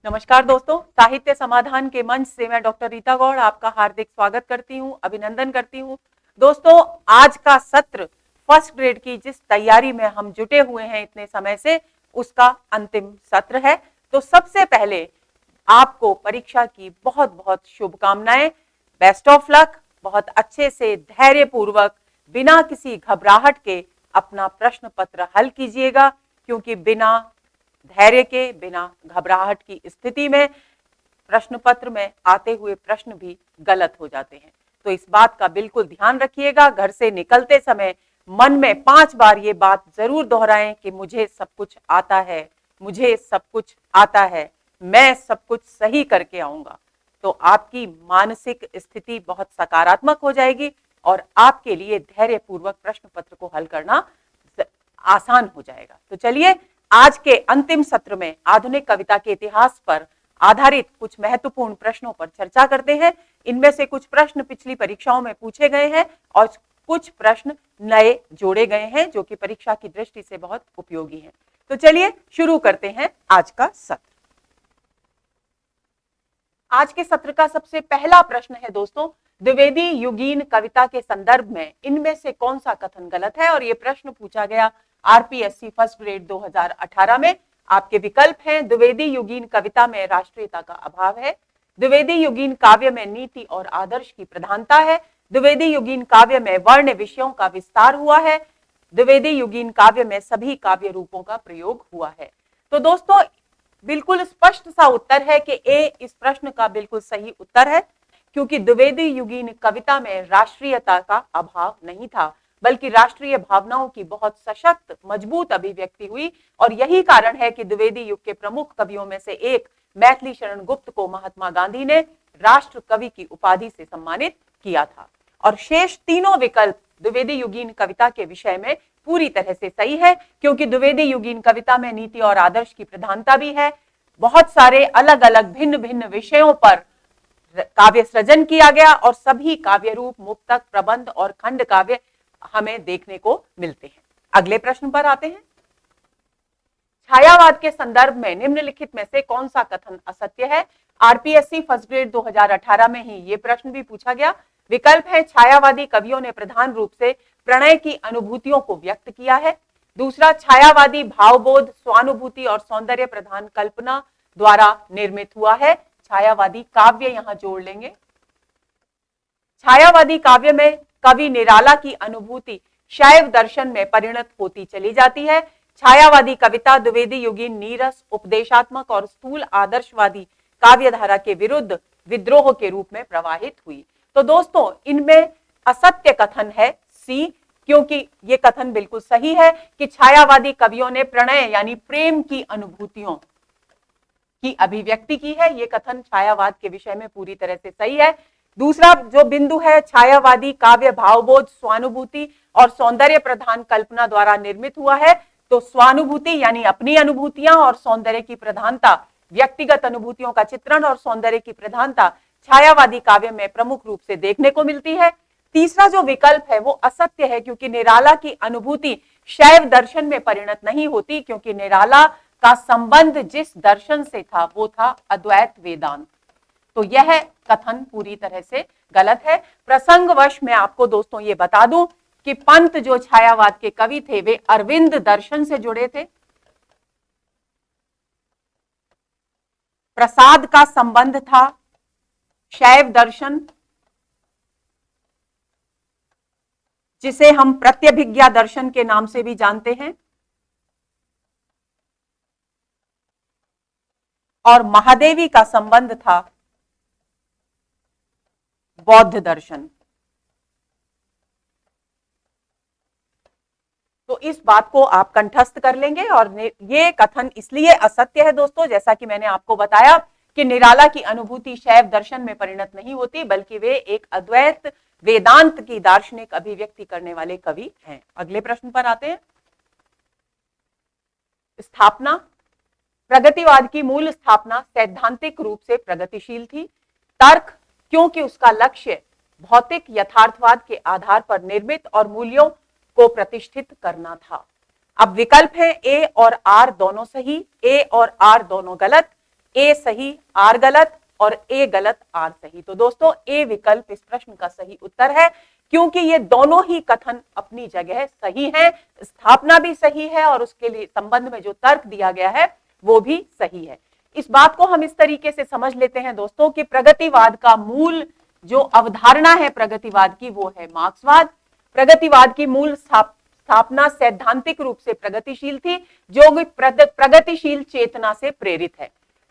नमस्कार दोस्तों, साहित्य समाधान के मंच से मैं डॉक्टर रीता गौड़ आपका हार्दिक स्वागत करती हूं, अभिनंदन करती हूं। दोस्तों, आज का सत्र फर्स्ट ग्रेड की जिस तैयारी में हम जुटे हुए हैं इतने समय से, उसका अंतिम सत्र है। तो सबसे पहले आपको परीक्षा की बहुत बहुत शुभकामनाएं, बेस्ट ऑफ लक। बहुत अच्छे से धैर्य पूर्वक बिना किसी घबराहट के अपना प्रश्न पत्र हल कीजिएगा, क्योंकि बिना धैर्य के, बिना घबराहट की स्थिति में प्रश्न पत्र में आते हुए प्रश्न भी गलत हो जाते हैं। तो इस बात का बिल्कुल ध्यान रखिएगा। घर से निकलते समय मन में 5 बार ये बात जरूर दोहराएं कि मुझे सब कुछ आता है, मुझे सब कुछ आता है, मैं सब कुछ सही करके आऊंगा। तो आपकी मानसिक स्थिति बहुत सकारात्मक हो जाएगी और आपके लिए धैर्यपूर्वक प्रश्न पत्र को हल करना आसान हो जाएगा। तो चलिए, आज के अंतिम सत्र में आधुनिक कविता के इतिहास पर आधारित कुछ महत्वपूर्ण प्रश्नों पर चर्चा करते हैं। इनमें से कुछ प्रश्न पिछली परीक्षाओं में पूछे गए हैं और कुछ प्रश्न नए जोड़े गए हैं, जो कि परीक्षा की दृष्टि से बहुत उपयोगी हैं। तो चलिए शुरू करते हैं आज का सत्र। आज के सत्र का सबसे पहला प्रश्न है दोस्तों, द्विवेदी युगीन कविता के संदर्भ में इनमें से कौन सा कथन गलत है। और यह प्रश्न पूछा गया आरपीएससी फर्स्ट ग्रेड 2018 में। आपके विकल्प हैं, द्विवेदी युगीन कविता में राष्ट्रीयता का अभाव है, द्विवेदी युगीन काव्य में नीति और आदर्श की प्रधानता है, द्विवेदी युगीन काव्य में वर्ण विषयों का विस्तार हुआ है, द्विवेदी युगीन काव्य में सभी काव्य रूपों का प्रयोग हुआ है। तो दोस्तों, बिल्कुल स्पष्ट सा उत्तर है कि ए इस प्रश्न का बिल्कुल सही उत्तर है, क्योंकि द्विवेदी युगीन कविता में राष्ट्रीयता का अभाव नहीं था, बल्कि राष्ट्रीय भावनाओं की बहुत सशक्त मजबूत अभिव्यक्ति हुई। और यही कारण है कि द्विवेदी युग के प्रमुख कवियों में से एक मैथिली शरण गुप्त को महात्मा गांधी ने राष्ट्र कवि की उपाधि से सम्मानित किया था। और शेष तीनों विकल्प द्विवेदी युगीन कविता के विषय में पूरी तरह से सही है, क्योंकि द्विवेदी युगीन कविता में नीति और आदर्श की प्रधानता भी है। बहुत सारे अलग अलग भिन्न भिन्न विषयों पर काव्य सृजन किया गया और सभी काव्य रूप, मुक्तक, प्रबंध और खंड काव्य हमें देखने को मिलते हैं। अगले प्रश्न पर आते हैं। छायावाद के संदर्भ में निम्नलिखित में से कौन सा कथन असत्य है। आरपीएससी फर्स्ट ग्रेड 2018 में ही यह प्रश्न भी पूछा गया। विकल्प है, छायावादी कवियों ने प्रधान रूप से प्रणय की अनुभूतियों को व्यक्त किया है। दूसरा, छायावादी भावबोध, स्वानुभूति और सौंदर्य प्रधान कल्पना द्वारा निर्मित हुआ है। छायावादी काव्य यहां जोड़ लेंगे। छायावादी काव्य में कवि निराला की अनुभूति शैव दर्शन में परिणत होती चली जाती है। छायावादी कविता द्विवेदी युगीन नीरस, उपदेशात्मक और स्थूल आदर्शवादी काव्यधारा के विरुद्ध विद्रोह के रूप में प्रवाहित हुई। तो दोस्तों, इनमें असत्य कथन है सी, क्योंकि यह कथन बिल्कुल सही है कि छायावादी कवियों ने प्रणय यानी प्रेम की अनुभूतियों की अभिव्यक्ति की है। यह कथन छायावाद के विषय में पूरी तरह से सही है। दूसरा जो बिंदु है, छायावादी काव्य भावबोध, स्वानुभूति और सौंदर्य प्रधान कल्पना द्वारा निर्मित हुआ है। तो स्वानुभूति यानी अपनी अनुभूतियां और सौंदर्य की प्रधानता, व्यक्तिगत अनुभूतियों का चित्रण और सौंदर्य की प्रधानता छायावादी काव्य में प्रमुख रूप से देखने को मिलती है। तीसरा जो विकल्प है वो असत्य है, क्योंकि निराला की अनुभूति शैव दर्शन में परिणत नहीं होती, क्योंकि निराला का संबंध जिस दर्शन से था वो था अद्वैत वेदांत। तो यह कथन पूरी तरह से गलत है। प्रसंगवश मैं आपको दोस्तों ये बता दूं कि पंत जो छायावाद के कवि थे वे अरविंद दर्शन से जुड़े थे। प्रसाद का संबंध था शैव दर्शन, जिसे हम प्रत्यभिज्ञा दर्शन के नाम से भी जानते हैं, और महादेवी का संबंध था बौद्ध दर्शन। तो इस बात को आप कंठस्थ कर लेंगे। और ये कथन इसलिए असत्य है दोस्तों, जैसा कि मैंने आपको बताया कि निराला की अनुभूति शैव दर्शन में परिणत नहीं होती, बल्कि वे एक अद्वैत वेदांत की दार्शनिक अभिव्यक्ति करने वाले कवि हैं। अगले प्रश्न पर आते हैं। स्थापना। प्रगतिवाद की मूल स्थापना सैद्धांतिक रूप से प्रगतिशील थी। तर्क, क्योंकि उसका लक्ष्य भौतिक यथार्थवाद के आधार पर निर्मित और मूल्यों को प्रतिष्ठित करना था। अब विकल्प है ए और आर दोनों सही, ए और आर दोनों गलत। ए सही आर गलत और ए गलत आर सही। तो दोस्तों ए विकल्प इस प्रश्न का सही उत्तर है, क्योंकि ये दोनों ही कथन अपनी जगह सही है, स्थापना भी सही है और उसके लिए संबंध में जो तर्क दिया गया है वो भी सही है। इस बात को हम इस तरीके से समझ लेते हैं दोस्तों कि प्रगतिवाद का मूल जो अवधारणा है प्रगतिवाद की वो है मार्क्सवाद। प्रगतिवाद की मूल स्थापना सैद्धांतिक रूप से प्रगतिशील थी, जो प्रगतिशील चेतना से प्रेरित है।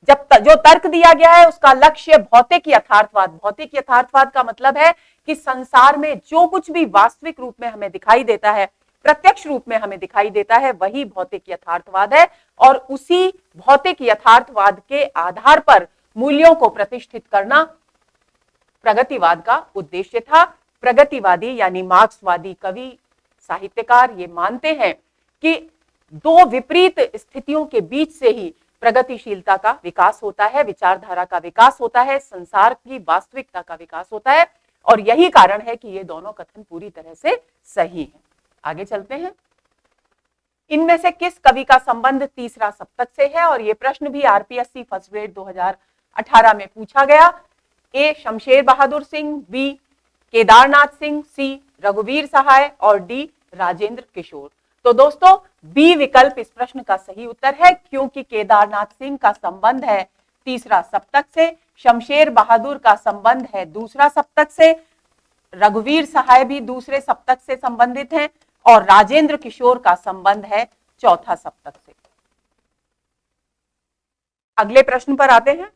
जो तर्क दिया गया है उसका लक्ष्य भौतिक यथार्थवाद। भौतिक यथार्थवाद का मतलब है कि संसार में जो कुछ भी वास्तविक रूप में हमें दिखाई देता है, प्रत्यक्ष रूप में हमें दिखाई देता है, वही भौतिक यथार्थवाद है और उसी भौतिक यथार्थवाद के आधार पर मूल्यों को प्रतिष्ठित करना प्रगतिवाद का उद्देश्य था। प्रगतिवादी यानी मार्क्सवादी कवि साहित्यकार ये मानते हैं कि दो विपरीत स्थितियों के बीच से ही प्रगतिशीलता का विकास होता है, विचारधारा का विकास होता है, संसार की वास्तविकता का विकास होता है और यही कारण है कि ये दोनों कथन पूरी तरह से सही हैं। आगे चलते हैं। इनमें से किस कवि का संबंध तीसरा सप्तक से है? और ये प्रश्न भी आरपीएससी फर्स्ट ग्रेड 2018 में पूछा गया। ए शमशेर बहादुर सिंह, बी केदारनाथ सिंह, सी रघुवीर सहाय और डी राजेंद्र किशोर। तो दोस्तों बी विकल्प इस प्रश्न का सही उत्तर है, क्योंकि केदारनाथ सिंह का संबंध है तीसरा सप्तक से, शमशेर बहादुर का संबंध है दूसरा सप्तक से, रघुवीर सहाय भी दूसरे सप्तक से संबंधित हैं और राजेंद्र किशोर का संबंध है चौथा सप्तक से। अगले प्रश्न पर आते हैं।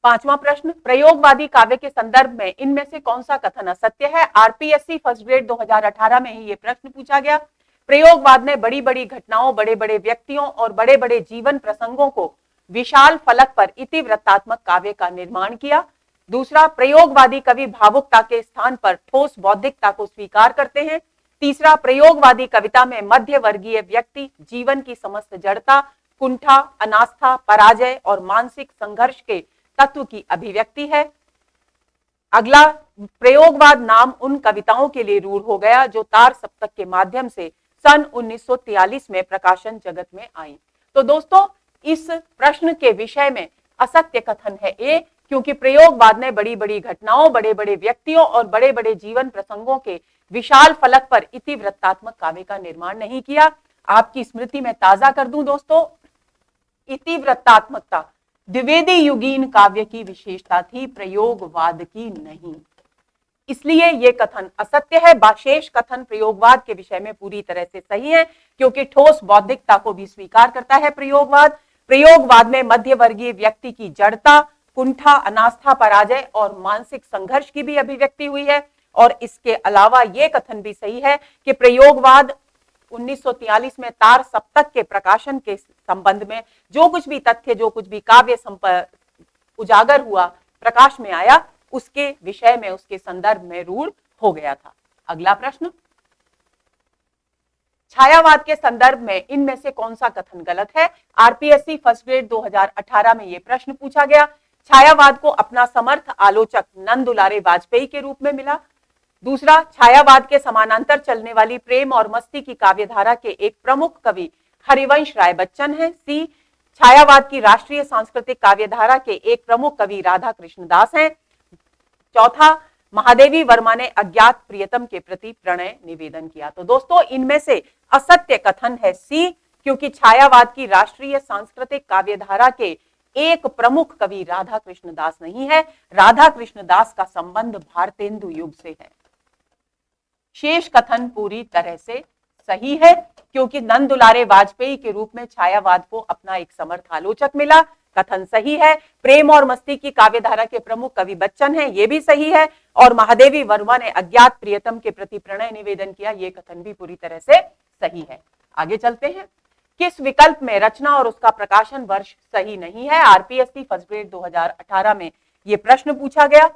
पांचवा प्रश्न, प्रयोगवादी काव्य के संदर्भ में इनमें से कौन सा कथन असत्य है? आरपीएससी फर्स्ट ग्रेड 2018 में ही ये प्रश्न पूछा गया। प्रयोगवाद ने बड़ी बड़ी घटनाओं, बड़े बड़े व्यक्तियों और बड़े बड़े जीवन प्रसंगों को विशाल फलक पर इतिवृत्तात्मक काव्य का निर्माण किया। दूसरा, प्रयोगवादी कवि भावुकता के स्थान पर ठोस बौद्धिकता को स्वीकार करते हैं। तीसरा, प्रयोगवादी कविता में मध्य वर्गीय व्यक्ति जीवन की समस्त जड़ता, कुंठा, अनास्था, पराजय और मानसिक संघर्ष के तत्व की अभिव्यक्ति है। अगला, प्रयोगवाद नाम उन कविताओं के लिए रूढ़ हो गया जो तार सप्तक के माध्यम से सन 1943 में प्रकाशन जगत में आई। तो दोस्तों इस प्रश्न के विषय में असत्य कथन है ए, क्योंकि प्रयोगवाद ने बड़ी बड़ी घटनाओं, बड़े बड़े व्यक्तियों और बड़े बड़े जीवन प्रसंगों के विशाल फलक पर इतिवृत्तात्मक काव्य का निर्माण नहीं किया। आपकी स्मृति में ताजा कर दूं दोस्तों, इतिवृत्तात्मकता द्विवेदी युगीन काव्य की विशेषता थी, प्रयोगवाद की नहीं। इसलिए यह कथन असत्य है। शेष कथन प्रयोगवाद के विषय में पूरी तरह से सही है, क्योंकि ठोस बौद्धिकता को भी स्वीकार करता है प्रयोगवाद। प्रयोगवाद में मध्य वर्गीय व्यक्ति की जड़ता, कुंठा, अनास्था, पराजय और मानसिक संघर्ष की भी अभिव्यक्ति हुई है। और इसके अलावा यह कथन भी सही है कि प्रयोगवाद 1943 में तार सप्तक के प्रकाशन के संबंध में जो कुछ भी तथ्य, जो कुछ भी काव्य उजागर हुआ, प्रकाश में आया, उसके विषय में, उसके संदर्भ में रूढ़ हो गया था। अगला प्रश्न, छायावाद के संदर्भ में इनमें से कौन सा कथन गलत है? आरपीएससी फर्स्ट ग्रेड 2018 में यह प्रश्न पूछा गया। छायावाद को अपना समर्थ आलोचक नंद दुलारे वाजपेयी के रूप में मिला। दूसरा, छायावाद के समानांतर चलने वाली प्रेम और मस्ती की काव्यधारा के एक प्रमुख कवि हरिवंश राय बच्चन है। सी, छायावाद की राष्ट्रीय सांस्कृतिक काव्यधारा के एक प्रमुख कवि राधा कृष्ण दास हैं। चौथा, महादेवी वर्मा ने अज्ञात प्रियतम के प्रति प्रणय निवेदन किया। तो दोस्तों इनमें से असत्य कथन है सी, क्योंकि छायावाद की राष्ट्रीय सांस्कृतिक काव्यधारा के एक प्रमुख कवि राधा कृष्ण दास नहीं है। राधा कृष्ण दास का संबंध भारतेंदु युग से है। शेष कथन पूरी तरह से सही है, क्योंकि नंद दुलारे वाजपेयी के रूप में छायावाद को अपना एक समर्थ आलोचक मिला, कथन सही है। प्रेम और मस्ती की काव्यधारा के प्रमुख कवि बच्चन हैं, ये भी सही है। और महादेवी वर्मा ने अज्ञात प्रियतम के प्रति प्रणय निवेदन किया, ये कथन भी पूरी तरह से सही है। आगे चलते हैं। किस विकल्प में रचना और उसका प्रकाशन वर्ष सही नहीं है? आरपीएससी फर्स्ट ग्रेड 2018 में यह प्रश्न पूछा गया।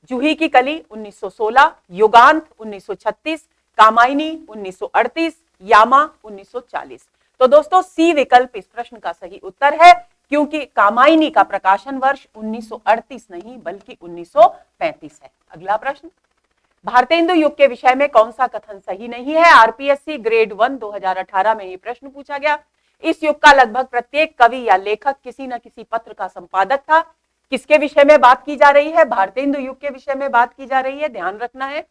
जूही की कली 1916, युगांत 1936, कामायनी 1938, यामा 1940। तो दोस्तों सी विकल्प इस प्रश्न का सही उत्तर है, क्योंकि कामायनी का प्रकाशन वर्ष 1938 नहीं बल्कि 1935 है। अगला प्रश्न, भारतेंदु युग के विषय में कौन सा कथन सही नहीं है? आरपीएससी ग्रेड 1 2018 में ये प्रश्न पूछा गया। इस युग का लगभग प्रत्येक कवि या लेखक किसी न किसी पत्र का संपादक था। किसके विषय में बात की जा रही है? भारतेंदु युग के विषय में बात की जा रही है, ध्यान रखना है।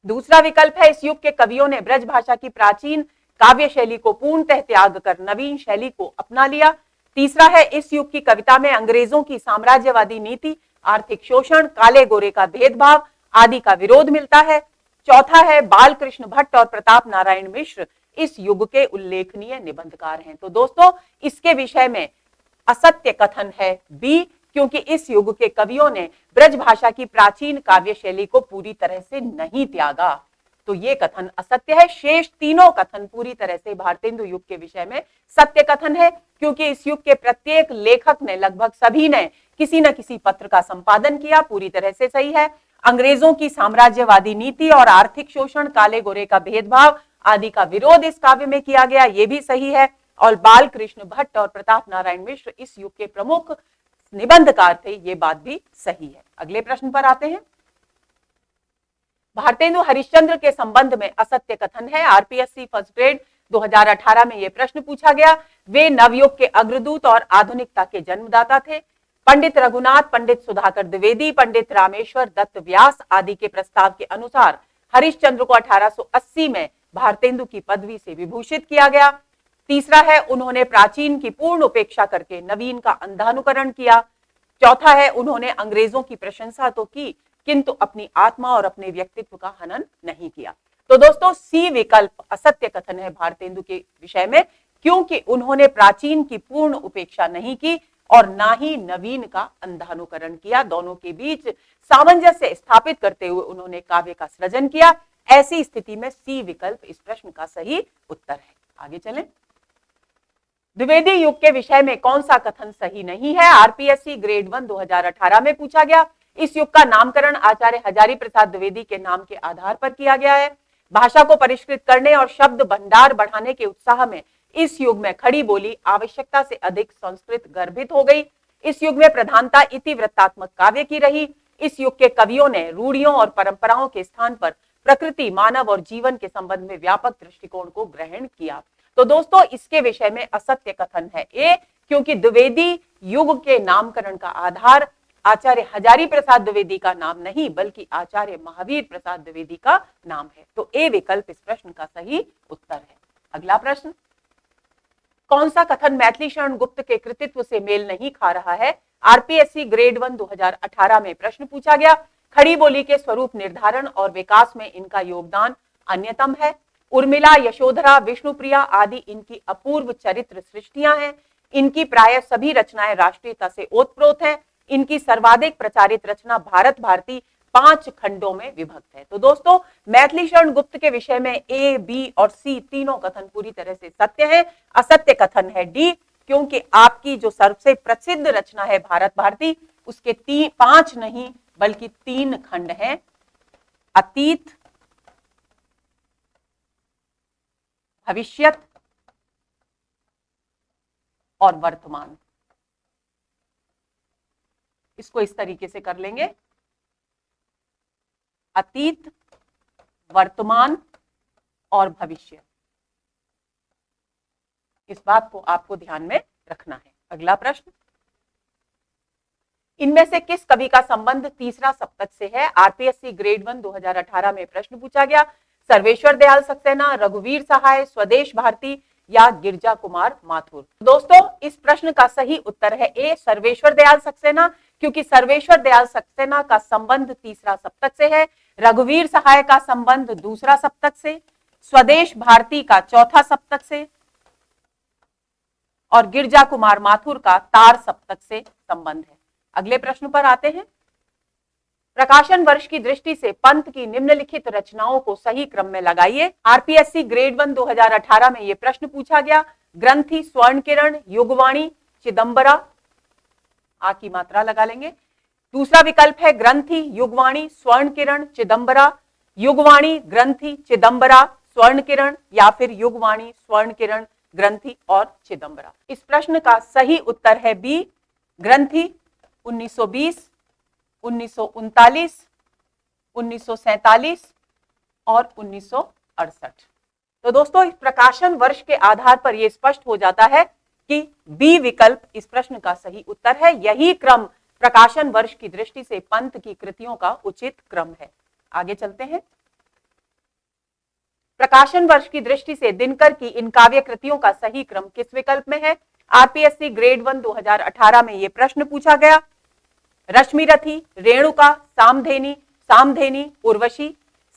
दूसरा विकल्प है, इस युग के कवियों ने ब्रज भाषा की प्राचीन काव्य शैली को पूर्णतः त्याग कर नवीन शैली को अपना लिया। तीसरा है, इस युग की कविता में अंग्रेजों की साम्राज्यवादी नीति, आर्थिक शोषण, काले गोरे का भेदभाव आदि का विरोध मिलता है। चौथा है, बालकृष्ण भट्ट और प्रताप नारायण मिश्र इस युग के उल्लेखनीय निबंधकार हैं। तो दोस्तों, इसके विषय में असत्य कथन है बी, क्योंकि इस युग के कवियों ने ब्रज भाषा की प्राचीन काव्य शैली को पूरी तरह से नहीं त्यागा। तो ये कथन असत्य है। शेष तीनों कथन पूरी तरह से भारतेंदु युग के विषय में सत्य कथन है, क्योंकि इस युग के प्रत्येक लेखक ने, लगभग सभी ने किसी न किसी पत्र का संपादन किया, पूरी तरह से सही है। अंग्रेजों की साम्राज्यवादी नीति और आर्थिक शोषण, काले गोरे का भेदभाव आदि का विरोध इस काव्य में किया गया, ये भी सही है। और बालकृष्ण भट्ट और प्रताप नारायण मिश्र इस युग के प्रमुख निबंधकार थे, ये बात भी सही है। अगले प्रश्न पर आते हैं। भारतेंदु हरिश्चंद्र के संबंध में असत्य कथन है। आरपीएससी फर्स्ट ग्रेड 2018 में यह प्रश्न पूछा गया। वे नवयुग के अग्रदूत और आधुनिकता के जन्मदाता थे। पंडित रघुनाथ, पंडित सुधाकर द्विवेदी, पंडित रामेश्वर दत्त व्यास आदि के प्रस्ताव के अनुसार हरिश्चंद्र को 1880 में भारतेंदु की पदवी से विभूषित किया गया। तीसरा है, उन्होंने प्राचीन की पूर्ण उपेक्षा करके नवीन का अंधानुकरण किया। चौथा है, उन्होंने अंग्रेजों की प्रशंसा तो की, किंतु अपनी आत्मा और अपने व्यक्तित्व का हनन नहीं किया। तो दोस्तों, सी विकल्प असत्य कथन है भारतेंदु के विषय में, क्योंकि उन्होंने प्राचीन की पूर्ण उपेक्षा नहीं की और ना ही नवीन का अंधानुकरण किया। दोनों के बीच सामंजस्य स्थापित करते हुए उन्होंने काव्य का सृजन किया। ऐसी स्थिति में सी विकल्प इस प्रश्न का सही उत्तर है। आगे चलें। द्विवेदी युग के विषय में कौन सा कथन सही नहीं है? आरपीएससी ग्रेड 1 2018 में पूछा गया। इस युग का नामकरण आचार्य हजारी प्रसाद द्विवेदी के नाम के आधार पर किया गया है। भाषा को परिष्कृत करने और शब्द भंडार बढ़ाने के उत्साह में इस युग में खड़ी बोली आवश्यकता से अधिक संस्कृत गर्भित हो गई। इस युग में प्रधानता इतिवृत्तात्मक काव्य की रही। इस युग के कवियों ने रूढ़ियों और परंपराओं के स्थान पर प्रकृति, मानव और जीवन के संबंध में व्यापक दृष्टिकोण को ग्रहण किया। तो दोस्तों, इसके विषय में असत्य कथन है ए, क्योंकि द्विवेदी युग के नामकरण का आधार आचार्य हजारी प्रसाद द्विवेदी का नाम नहीं, बल्कि आचार्य महावीर प्रसाद द्विवेदी का नाम है। तो ए विकल्प इस प्रश्न का सही उत्तर है। अगला प्रश्न, कौन सा कथन मैथिली शरण गुप्त के कृतित्व से मेल नहीं खा रहा है? आरपीएससी ग्रेड 1 2018 में प्रश्न पूछा गया। खड़ी बोली के स्वरूप निर्धारण और विकास में इनका योगदान अन्यतम है। उर्मिला, यशोधरा, विष्णुप्रिया आदि इनकी अपूर्व चरित्र सृष्टियां हैं। इनकी प्राय सभी रचनाएं राष्ट्रीयता से ओतप्रोत हैं। इनकी सर्वाधिक प्रचारित रचना भारत भारती 5 खंडों में विभक्त है। तो दोस्तों, मैथिली शरण गुप्त के विषय में ए, बी और सी तीनों कथन पूरी तरह से सत्य है। असत्य कथन है डी, क्योंकि आपकी जो सबसे प्रसिद्ध रचना है भारत भारती, उसके 5 नहीं बल्कि 3 खंड हैं। अतीत, भविष्यत और वर्तमान। इसको इस तरीके से कर लेंगे, अतीत, वर्तमान और भविष्य। इस बात को आपको ध्यान में रखना है। अगला प्रश्न, इनमें से किस कवि का संबंध तीसरा सप्तक से है? आरपीएससी ग्रेड 1 2018 में प्रश्न पूछा गया। सर्वेश्वर दयाल सक्सेना, रघुवीर सहाय, स्वदेश भारती या गिरजा कुमार माथुर। दोस्तों, इस प्रश्न का सही उत्तर है ए, सर्वेश्वर दयाल सक्सेना, क्योंकि सर्वेश्वर दयाल सक्सेना का संबंध तीसरा सप्तक से है। रघुवीर सहाय का संबंध दूसरा सप्तक से, स्वदेश भारती का चौथा सप्तक से और गिरजा कुमार माथुर का तार सप्तक से संबंध है। अगले प्रश्न पर आते हैं। प्रकाशन वर्ष की दृष्टि से पंत की निम्नलिखित रचनाओं को सही क्रम में लगाइए। आरपीएससी ग्रेड 1 2018 में यह प्रश्न पूछा गया। ग्रंथि, स्वर्ण किरण, युगवाणी, चिदंबरा। आ की मात्रा लगा लेंगे। दूसरा विकल्प है ग्रंथि, युगवाणी, स्वर्ण किरण, चिदंबरा, युगवाणी, ग्रंथि, चिदंबरा, स्वर्ण किरण, या फिर युगवाणी, स्वर्ण किरण, ग्रंथि और चिदंबरा। इस प्रश्न का सही उत्तर है बी, ग्रंथि। 1920, 1939, 1947 और 1968। तो दोस्तों इस प्रकाशन वर्ष के आधार पर यह स्पष्ट हो जाता है कि बी विकल्प इस प्रश्न का सही उत्तर है। यही क्रम प्रकाशन वर्ष की दृष्टि से पंत की कृतियों का उचित क्रम है। आगे चलते हैं। प्रकाशन वर्ष की दृष्टि से दिनकर की इन काव्य कृतियों का सही क्रम किस विकल्प में है? आरपीएससी ग्रेड 1 2018 में यह प्रश्न पूछा गया। रश्मिरथी, रेणुका, सामधेनी, सामधेनी, उर्वशी,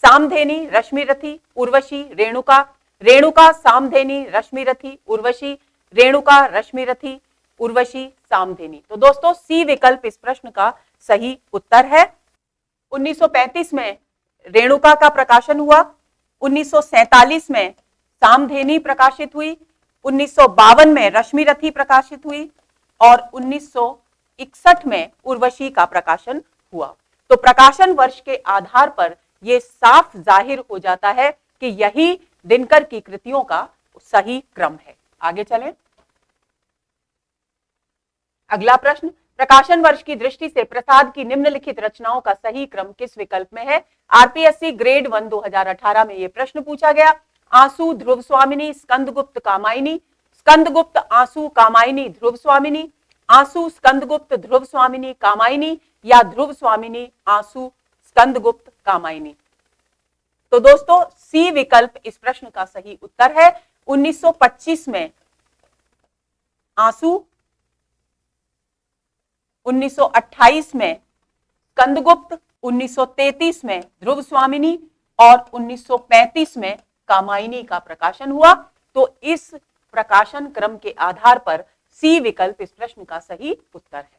सामधेनी, रश्मिरथी, उर्वशी, रेणुका, रेणुका, सामधेनी, रश्मिरथी, उर्वशी, रेणुका, रश्मिरथी, उर्वशी, सामधेनी। तो दोस्तों सी विकल्प इस प्रश्न का सही उत्तर है। 1935 में रेणुका का प्रकाशन हुआ, 1947 में सामधेनी प्रकाशित हुई, 1952 में रश्मिरथी प्रकाशित हुई और 1961 में उर्वशी का प्रकाशन हुआ। तो प्रकाशन वर्ष के आधार पर यह साफ जाहिर हो जाता है कि यही दिनकर की कृतियों का सही क्रम है। आगे चलें। अगला प्रश्न, प्रकाशन वर्ष की दृष्टि से प्रसाद की निम्नलिखित रचनाओं का सही क्रम किस विकल्प में है? आरपीएससी ग्रेड 1 2018 में यह प्रश्न पूछा गया। आंसू, ध्रुव स्वामिनी, स्कंदगुप्त, कामायनी, स्कंदगुप्त, आंसू, कामायनी, ध्रुव स्वामिनी, आंसू, स्कंदगुप्त, ध्रुव स्वामिनी, कामायनी या ध्रुव स्वामिनी, आंसू, स्कंदगुप्त, कामायनी। तो दोस्तों सी विकल्प इस प्रश्न का सही उत्तर है। 1925 में आंसू, 1928 में स्कंदगुप्त, 1933 में ध्रुव स्वामिनी और 1935 में कामायनी का प्रकाशन हुआ। तो इस प्रकाशन क्रम के आधार पर सी विकल्प इस प्रश्न का सही उत्तर है।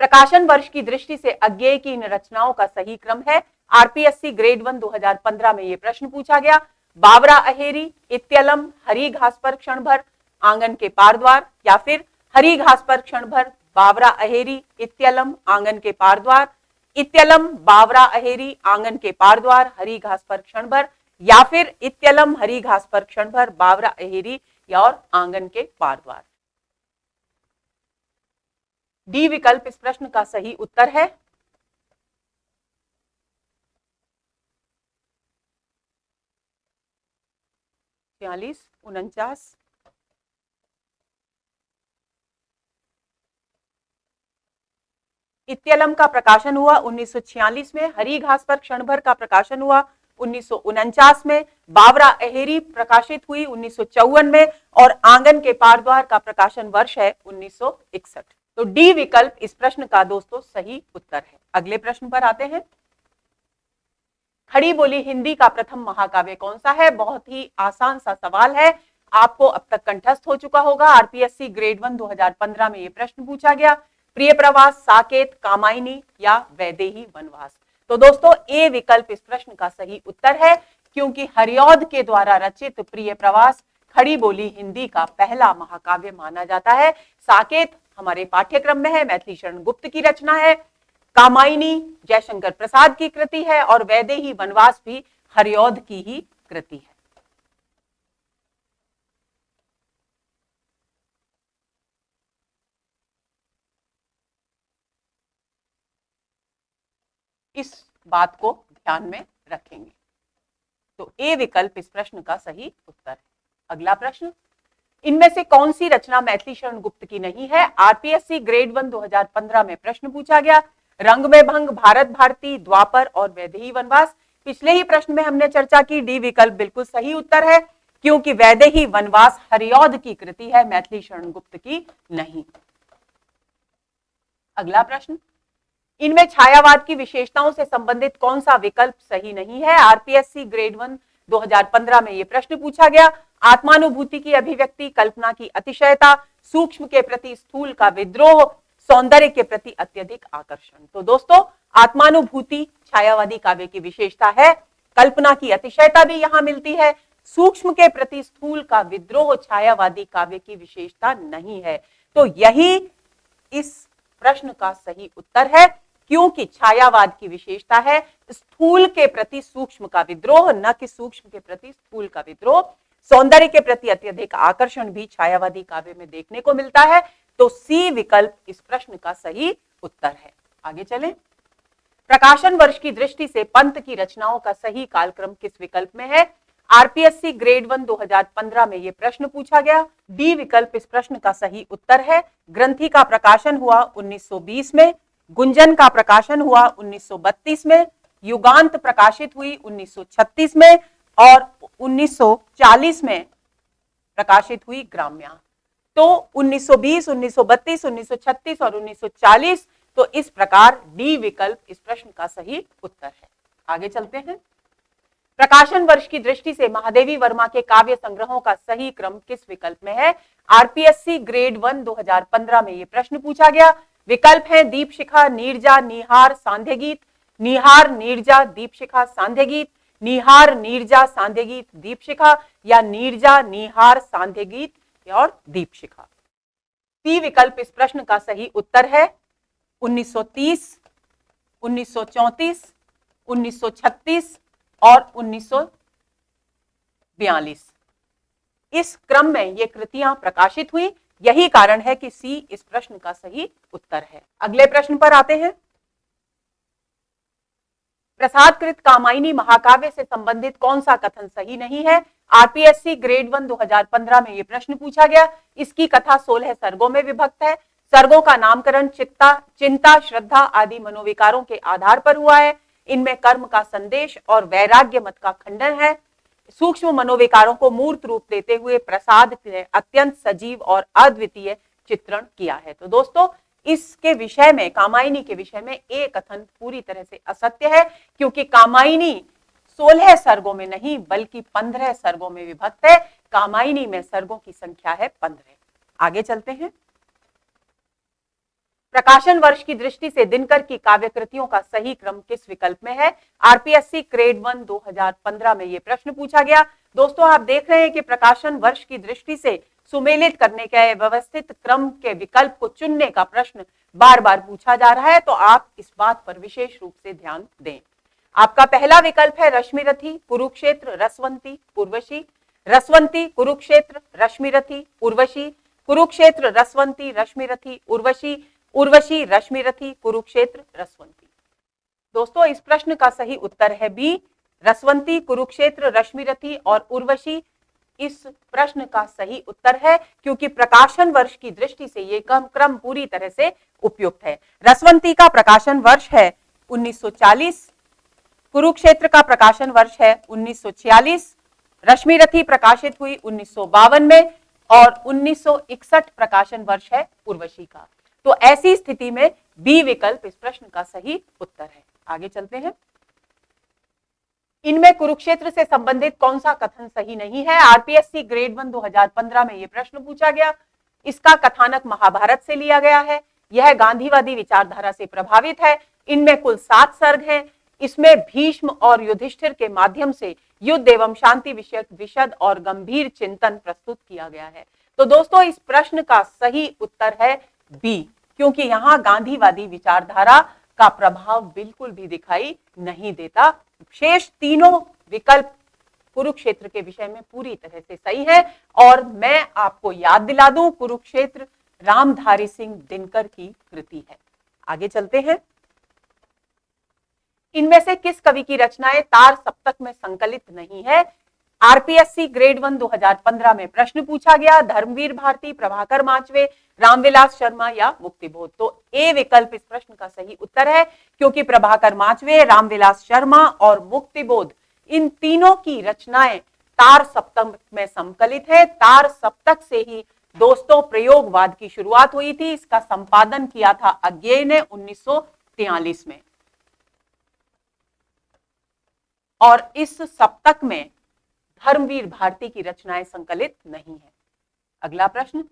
प्रकाशन वर्ष की दृष्टि से अज्ञेय की इन रचनाओं का सही क्रम है। आरपीएससी ग्रेड 1 2015 में यह प्रश्न पूछा गया। बावरा अहेरी, इत्यलम, हरी घास पर क्षण भर, आंगन के पार द्वार, या फिर हरी घास पर क्षण भर, बावरा अहेरी, इत्यलम, आंगन के पार द्वार, इत्यलम, बावरा अहेरी, आंगन के पार द्वार, हरी घास पर क्षण भर, या फिर इत्यलम, हरी घास पर क्षण भर, बावरा अहेरी और आंगन के पार द्वार। डी विकल्प इस प्रश्न का सही उत्तर है। छियालीस, 49, इत्यलम का प्रकाशन हुआ 1946 में, हरी घास पर क्षण भर का प्रकाशन हुआ 1949 में, बावरा अहेरी प्रकाशित हुई 1954 में और आंगन के पार द्वार का प्रकाशन वर्ष है 1961। तो डी विकल्प इस प्रश्न का दोस्तों सही उत्तर है। अगले प्रश्न पर आते हैं। खड़ी बोली हिंदी का प्रथम महाकाव्य कौन सा है? बहुत ही आसान सा सवाल है, आपको अब तक कंठस्थ हो चुका होगा। आरपीएससी ग्रेड 1 2015 में यह प्रश्न पूछा गया। प्रिय प्रवास, साकेत, कामायनी या वैदेही वनवास। तो दोस्तों ए विकल्प इस प्रश्न का सही उत्तर है, क्योंकि हरिऔध के द्वारा रचित प्रिय प्रवास खड़ी बोली हिंदी का पहला महाकाव्य माना जाता है। साकेत हमारे पाठ्यक्रम में है, मैथिली शरण गुप्त की रचना है। कामायनी जयशंकर प्रसाद की कृति है और वैदेही वनवास भी हरिऔध की ही कृति है। इस बात को ध्यान में रखेंगे। तो ए विकल्प इस प्रश्न का सही उत्तर है। अगला प्रश्न, इनमें से कौन सी रचना मैथिली शरण गुप्त की नहीं है? आरपीएससी ग्रेड 1 2015 में प्रश्न पूछा गया। रंग में भंग, भारत भारती, द्वापर और वैदेही वनवास। पिछले ही प्रश्न में हमने चर्चा की, डी विकल्प बिल्कुल सही उत्तर है, क्योंकि वैदेही वनवास हरिऔध की कृति है, मैथिली शरण गुप्त की नहीं। अगला प्रश्न, इनमें छायावाद की विशेषताओं से संबंधित कौन सा विकल्प सही नहीं है? आरपीएससी ग्रेड 1 2015 में यह प्रश्न पूछा गया। आत्मानुभूति की अभिव्यक्ति, कल्पना की अतिशयता, सूक्ष्म के प्रति स्थूल का विद्रोह, सौंदर्य के प्रति अत्यधिक आकर्षण। तो दोस्तों आत्मानुभूति छायावादी काव्य की विशेषता है, कल्पना की अतिशयता भी यहां मिलती है, सूक्ष्म के प्रति स्थूल का विद्रोह छायावादी काव्य की विशेषता नहीं है। तो यही इस प्रश्न का सही उत्तर है, क्योंकि छायावाद की विशेषता है स्थूल के प्रति सूक्ष्म का विद्रोह, न कि सूक्ष्म के प्रति स्थूल का विद्रोह। सौंदर्य के प्रति अत्यधिक आकर्षण भी छायावादी काव्य में देखने को मिलता है। तो सी विकल्प इस प्रश्न का सही उत्तर है। आगे चलें। प्रकाशन वर्ष की दृष्टि से पंत की रचनाओं का सही कालक्रम किस विकल्प में है? आरपीएससी ग्रेड 1 2015 में यह प्रश्न पूछा गया। डी विकल्प इस प्रश्न का सही उत्तर है। ग्रंथि का प्रकाशन हुआ 1920 में, गुंजन का प्रकाशन हुआ 1932 में, युगांत प्रकाशित हुई 1936 में और 1940 में प्रकाशित हुई ग्राम्या। तो 1920, 1932, 1936 और 1940, तो इस प्रकार डी विकल्प इस प्रश्न का सही उत्तर है। आगे चलते हैं। प्रकाशन वर्ष की दृष्टि से महादेवी वर्मा के काव्य संग्रहों का सही क्रम किस विकल्प में है? आरपीएससी ग्रेड 1 2015 में यह प्रश्न पूछा गया। विकल्प है दीपशिखा, नीरजा, निहार, सांध्य गीत, निहार, नीरजा, दीपशिखा, सांध्य गीत, निहार, नीरजा, सांध्य गीत, दीपशिखा या नीरजा, निहार, सांध्य गीत और दीपशिखा। सी विकल्प इस प्रश्न का सही उत्तर है। 1930, 1934, 1936 और 1942 इस क्रम में ये कृतियां प्रकाशित हुई। यही कारण है कि सी इस प्रश्न का सही उत्तर है। अगले प्रश्न पर आते हैं। प्रसादकृत कामायनी महाकाव्य से संबंधित कौन सा कथन सही नहीं है? आरपीएससी ग्रेड 1 2015 में यह प्रश्न पूछा गया। इसकी कथा 16 सर्गों में विभक्त है। सर्गों का नामकरण चिंता, श्रद्धा आदि मनोविकारों के आधार पर हुआ है। इनमें कर्म का संदेश और वैराग्य मत का खंडन है। सूक्ष्म मनोविकारों को मूर्त रूप देते हुए प्रसाद ने अत्यंत सजीव और अद्वितीय चित्रण किया है। तो दोस्तों, इसके विषय में, कामायनी के विषय में एक कथन पूरी तरह से असत्य है, क्योंकि कामायनी 16 सर्गों में नहीं बल्कि 15 सर्गों में विभक्त है। कामायनी में सर्गों की संख्या है 15। आगे चलते हैं। प्रकाशन वर्ष की दृष्टि से दिनकर की काव्य कृतियों का सही क्रम किस विकल्प में है? आरपीएससी ग्रेड 1 2015 में यह प्रश्न पूछा गया। दोस्तों, आप देख रहे हैं कि प्रकाशन वर्ष की दृष्टि से सुमेलित करने के व्यवस्थित क्रम के विकल्प को चुनने का प्रश्न बार बार पूछा जा रहा है, तो आप इस बात पर विशेष रूप से ध्यान दें। आपका पहला विकल्प है रश्मिरथी, कुरुक्षेत्र, रसवंती, उर्वशी। रसवंती, कुरुक्षेत्र, रश्मिरथी, उर्वशी, कुरुक्षेत्र, रसवंती, रश्मिरथी, उर्वशी, उर्वशी, रश्मिरथी, कुरुक्षेत्र, रसवंती। दोस्तों, इस प्रश्न का सही उत्तर है बी, रसवंती, कुरुक्षेत्र, रश्मिरथी और उर्वशी इस प्रश्न का सही उत्तर है, क्योंकि प्रकाशन वर्ष की दृष्टि से यह क्रम पूरी तरह से उपयुक्त है। रसवंती का प्रकाशन वर्ष है 1940, कुरुक्षेत्र का प्रकाशन वर्ष है 1946, रश्मिरथी प्रकाशित हुई 1952 में और 1961 प्रकाशन वर्ष है उर्वशी का। तो ऐसी स्थिति में बी विकल्प इस प्रश्न का सही उत्तर है। आगे चलते हैं। इनमें कुरुक्षेत्र से संबंधित कौन सा कथन सही नहीं है? आरपीएससी ग्रेड 1 2015 में यह प्रश्न पूछा गया। इसका कथानक महाभारत से लिया गया है। यह गांधीवादी विचारधारा से प्रभावित है। इनमें कुल 7 सर्ग हैं। इसमें भीष्म और युधिष्ठिर के माध्यम से युद्ध एवं शांति विषयक विशद और गंभीर चिंतन प्रस्तुत किया गया है। तो दोस्तों, इस प्रश्न का सही उत्तर है बी, क्योंकि यहां गांधीवादी विचारधारा का प्रभाव बिल्कुल भी दिखाई नहीं देता। शेष तीनों विकल्प कुरुक्षेत्र के विषय में पूरी तरह से सही है। और मैं आपको याद दिला दूं, कुरुक्षेत्र रामधारी सिंह दिनकर की कृति है। आगे चलते हैं। इनमें से किस कवि की रचनाएं तार सप्तक में संकलित नहीं है? आरपीएससी ग्रेड 1 2015 में प्रश्न पूछा गया। धर्मवीर भारती, प्रभाकर माचवे, रामविलास शर्मा या मुक्तिबोध। तो ए विकल्प इस प्रश्न का सही उत्तर है, क्योंकि प्रभाकर माचवे, रामविलास शर्मा और मुक्तिबोध इन तीनों की रचनाएं तार सप्तक में संकलित है। तार सप्तक से ही दोस्तों प्रयोगवाद की शुरुआत हुई थी। इसका संपादन किया था अज्ञेय ने 1943 में। और इस सप्तक में धर्मवीर भारती की रचनाएं संकलित नहीं है। अगला प्रश्न,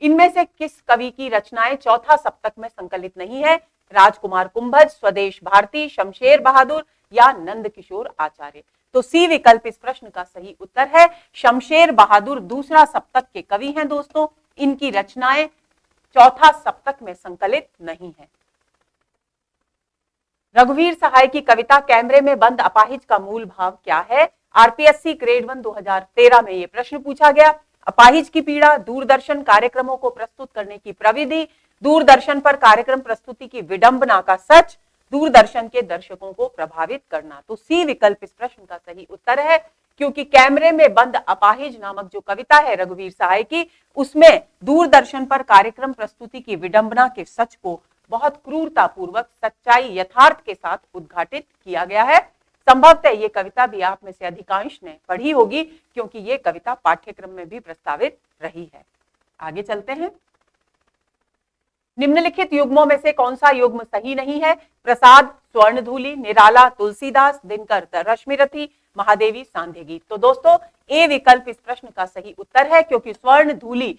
इनमें से किस कवि की रचनाएं चौथा सप्तक में संकलित नहीं है? राजकुमार कुंभज, स्वदेश भारती, शमशेर बहादुर या नंद किशोर आचार्य। तो सी विकल्प इस प्रश्न का सही उत्तर है। शमशेर बहादुर दूसरा सप्तक के कवि हैं दोस्तों। इनकी रचनाएं चौथा सप्तक में संकलित नहीं है। रघुवीर सहाय की कविता कैमरे में बंद अपाहिज का मूल भाव क्या है? आरपीएससी ग्रेड 1 2013 में यह प्रश्न पूछा गया। अपाहिज की पीड़ा, दूरदर्शन कार्यक्रमों को प्रस्तुत करने की प्रविधि, दूरदर्शन पर कार्यक्रम प्रस्तुति की विडंबना का सच, दूरदर्शन के दर्शकों को प्रभावित करना। तो सी विकल्प इस प्रश्न का सही उत्तर है, क्योंकि कैमरे में बंद अपाहिज नामक जो कविता है रघुवीर सहाय की, उसमें दूरदर्शन पर कार्यक्रम प्रस्तुति की विडंबना के सच को बहुत क्रूरता पूर्वक सच्चाई यथार्थ के साथ उद्घाटित किया गया है। संभवतः ये कविता भी आप में से अधिकांश ने पढ़ी होगी, क्योंकि ये कविता पाठ्यक्रम में भी प्रस्तावित रही है। आगे चलते हैं। निम्नलिखित युग्मों में से कौन सा युग्म सही नहीं है? प्रसाद, स्वर्णधूली, निराला, तुलसीदास, दिनकर, रश्मिरथी, महादेवी, सांध्य गीत। तो दोस्तों ए विकल्प इस प्रश्न का सही उत्तर है, क्योंकि स्वर्णधूली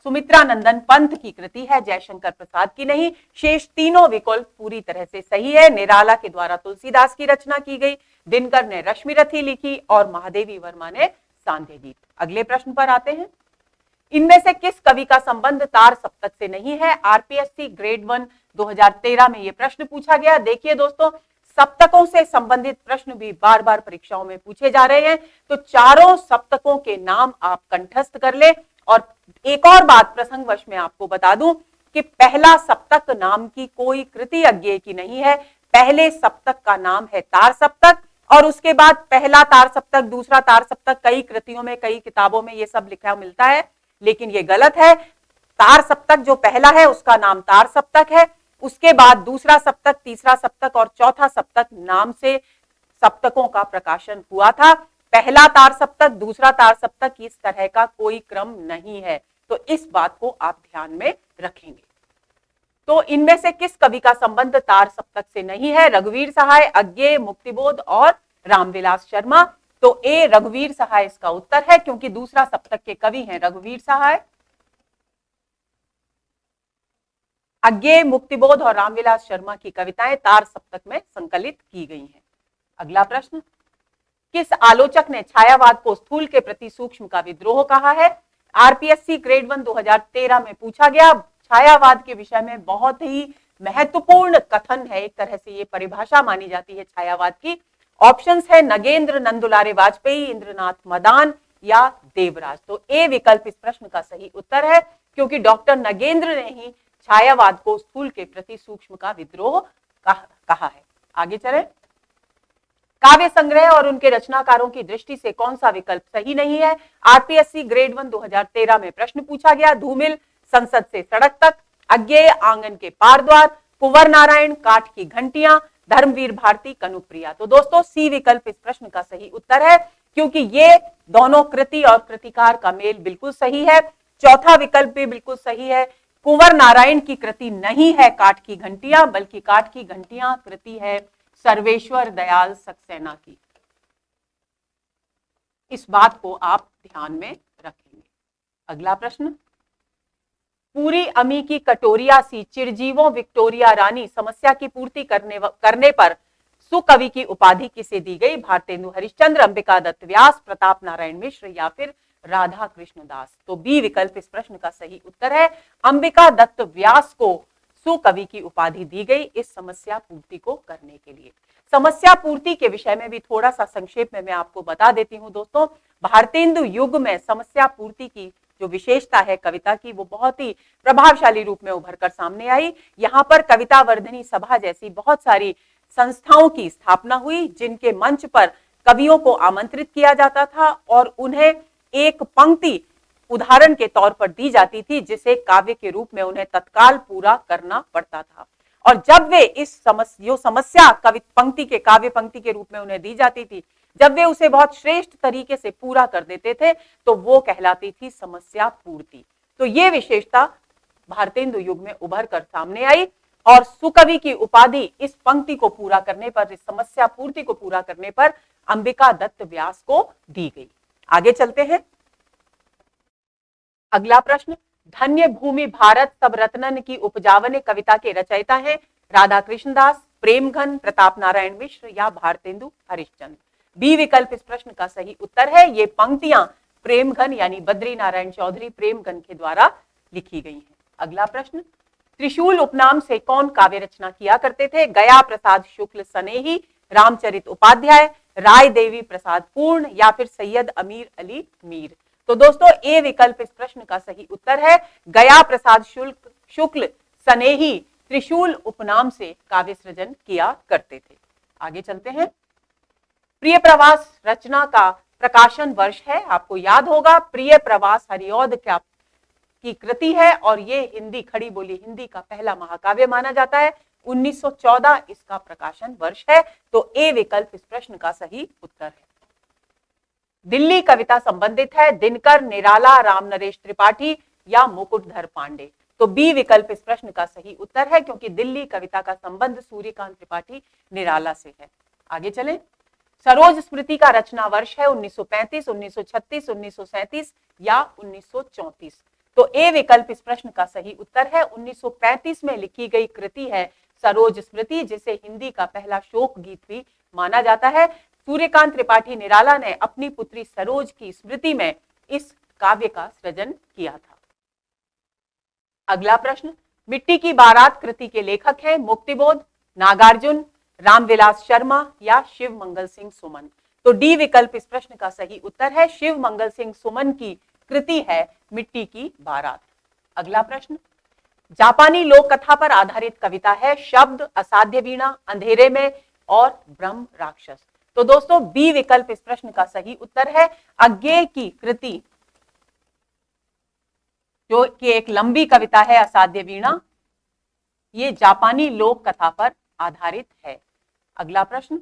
सुमित्रानंदन पंत की कृति है, जयशंकर प्रसाद की नहीं। शेष तीनों विकल्प पूरी तरह से सही है। निराला के द्वारा तुलसीदास की रचना की गई, दिनकर ने रश्मिरथी लिखी और महादेवी वर्मा ने सांध्य गीत। अगले प्रश्न पर आते हैं। इनमें से किस कवि का संबंध तार सप्तक से नहीं है? आरपीएससी ग्रेड 1 2013 में यह प्रश्न पूछा गया। देखिए दोस्तों, सप्तकों से संबंधित प्रश्न भी बार बार परीक्षाओं में पूछे जा रहे हैं, तो चारों सप्तकों के नाम आप कंठस्थ कर ले। और एक और बात प्रसंगवश में आपको बता दूं कि पहला सप्तक नाम की कोई कृति अज्ञेय की नहीं है। पहले सप्तक का नाम है तार सप्तक, और उसके बाद पहला तार सप्तक, दूसरा तार सप्तक, कई कृतियों में, कई किताबों में ये सब लिखा मिलता है, लेकिन ये गलत है। तार सप्तक जो पहला है उसका नाम तार सप्तक है, उसके बाद दूसरा सप्तक, तीसरा सप्तक और चौथा सप्तक नाम से सप्तकों का प्रकाशन हुआ था। पहला तार सप्तक, दूसरा तार सप्तक, इस तरह का कोई क्रम नहीं है, तो इस बात को आप ध्यान में रखेंगे। तो इनमें से किस कवि का संबंध तार सप्तक से नहीं है? रघुवीर सहाय, अज्ञेय, मुक्तिबोध और रामविलास शर्मा। तो ए रघुवीर सहाय इसका उत्तर है, क्योंकि दूसरा सप्तक के कवि हैं रघुवीर सहाय। अज्ञेय, मुक्तिबोध और रामविलास शर्मा की कविताएं तार सप्तक में संकलित की गई हैं। अगला प्रश्न, किस आलोचक ने छायावाद को स्थूल के प्रति सूक्ष्म का विद्रोह कहा है? आरपीएससी ग्रेड 1 2013 में पूछा गया। छायावाद के विषय में बहुत ही महत्वपूर्ण कथन है, एक तरह से ये परिभाषा मानी जाती है छायावाद की। ऑप्शंस है नगेंद्र नंदुलारे वाजपेयी, इंद्रनाथ मदान या देवराज। तो ए विकल्प इस प्रश्न का सही उत्तर है, क्योंकि डॉक्टर नगेंद्र ने ही छायावाद को स्थूल के प्रति सूक्ष्म का विद्रोह कहा है। आगे चलें। काव्य संग्रह और उनके रचनाकारों की दृष्टि से कौन सा विकल्प सही नहीं है? आरपीएससी ग्रेड 1 2013 में प्रश्न पूछा गया। धूमिल, संसद से सड़क तक, अज्ञेय, आंगन के पार द्वार, कुंवर नारायण, काठ की घंटियां, धर्मवीर भारती, कनुप्रिया। तो दोस्तों सी विकल्प इस प्रश्न का सही उत्तर है, क्योंकि ये दोनों कृति और कृतिकार का मेल बिल्कुल सही है। चौथा विकल्प भी बिल्कुल सही है। कुंवर नारायण की कृति नहीं है काठ की घंटियां, बल्कि काठ की घंटियां कृति है सर्वेश्वर दयाल सक्सेना की। इस बात को आप ध्यान में रखेंगे। अगला प्रश्न, पूरी अमी की कटोरिया सी चिरजीवों विक्टोरिया रानी समस्या की पूर्ति करने पर सुकवि की उपाधि किसे दी गई? भारतेंदु हरिश्चंद्र, अंबिका दत्त व्यास, प्रताप नारायण मिश्र या फिर राधा कृष्ण दास। तो बी विकल्प इस प्रश्न का सही उत्तर है। अंबिका दत्त व्यास को सुकवि की उपाधि दी गई इस समस्या पूर्ति को करने के लिए। समस्या पूर्ति के विषय में भी थोड़ा सा संक्षेप में मैं आपको बता देती हूँ दोस्तों। भारतेंदु युग में समस्या पूर्ति की जो विशेषता है कविता की, वो बहुत ही प्रभावशाली रूप में उभर कर सामने आई। यहाँ पर कविता वर्धनी सभा जैसी बहुत सारी संस्थाओं की स्थापना हुई, जिनके मंच पर कवियों को आमंत्रित किया जाता था और उन्हें एक पंक्ति उदाहरण के तौर पर दी जाती थी, जिसे काव्य के रूप में उन्हें तत्काल पूरा करना पड़ता था। और जब वे इस समस्या कवि पंक्ति के काव्य पंक्ति के रूप में उन्हें दी जाती थी, जब वे उसे बहुत श्रेष्ठ तरीके से पूरा कर देते थे, तो वो कहलाती थी समस्या पूर्ति। तो ये विशेषता भारतेंदु युग में उभर कर सामने आई और सुकवि की उपाधि इस पंक्ति को पूरा करने पर, इस समस्या पूर्ति को पूरा करने पर अंबिका दत्त व्यास को दी गई। आगे चलते हैं। अगला प्रश्न, धन्य भूमि भारत सब रत्नन की उपजावने कविता के रचयिता हैं राधा कृष्णदास, प्रेमघन, प्रताप नारायण मिश्र या भारतेंदु हरिश्चंद्र। बी विकल्प इस प्रश्न का सही उत्तर है। ये पंक्तियां प्रेमघन यानी बद्री नारायण चौधरी प्रेमघन के द्वारा लिखी गई हैं। अगला प्रश्न, त्रिशूल उपनाम से कौन काव्य रचना किया करते थे? गया प्रसाद शुक्ल सनेही, रामचरित उपाध्याय, राय देवी प्रसाद पूर्ण या फिर सैयद अमीर अली मीर। तो दोस्तों ए विकल्प इस प्रश्न का सही उत्तर है। गया प्रसाद शुक्ल सनेही त्रिशूल उपनाम से काव्य सृजन किया करते थे। आगे चलते हैं। प्रिय प्रवास रचना का प्रकाशन वर्ष है, आपको याद होगा प्रिय प्रवास हरिऔध की कृति है और ये हिंदी खड़ी बोली हिंदी का पहला महाकाव्य माना जाता है। 1914 इसका प्रकाशन वर्ष है, तो ए विकल्प इस प्रश्न का सही उत्तर है। दिल्ली कविता संबंधित है दिनकर, निराला, रामनरेश त्रिपाठी या मुकुटधर पांडे, तो बी विकल्प इस प्रश्न का सही उत्तर है, क्योंकि दिल्ली कविता का संबंध सूर्यकांत त्रिपाठी निराला से है। आगे चलें। सरोज स्मृति का रचना वर्ष है 1935, 1936, 1937 या 1934, तो ए विकल्प इस प्रश्न का सही उत्तर है। 1935 में लिखी गई कृति है सरोज स्मृति, जिसे हिंदी का पहला शोक गीत भी माना जाता है। सूर्यकांत त्रिपाठी निराला ने अपनी पुत्री सरोज की स्मृति में इस काव्य का सृजन किया था। अगला प्रश्न, मिट्टी की बारात कृति के लेखक हैं मुक्तिबोध, नागार्जुन, रामविलास शर्मा या शिव मंगल सिंह सुमन, तो डी विकल्प इस प्रश्न का सही उत्तर है। शिव मंगल सिंह सुमन की कृति है मिट्टी की बारात। अगला प्रश्न, जापानी लोक कथा पर आधारित कविता है शब्द, असाध्य वीणा, अंधेरे में और ब्रह्म राक्षस, तो दोस्तों बी विकल्प इस प्रश्न का सही उत्तर है। अज्ञेय की कृति जो कि एक लंबी कविता है असाध्य वीणा, ये जापानी लोक कथा पर आधारित है। अगला प्रश्न,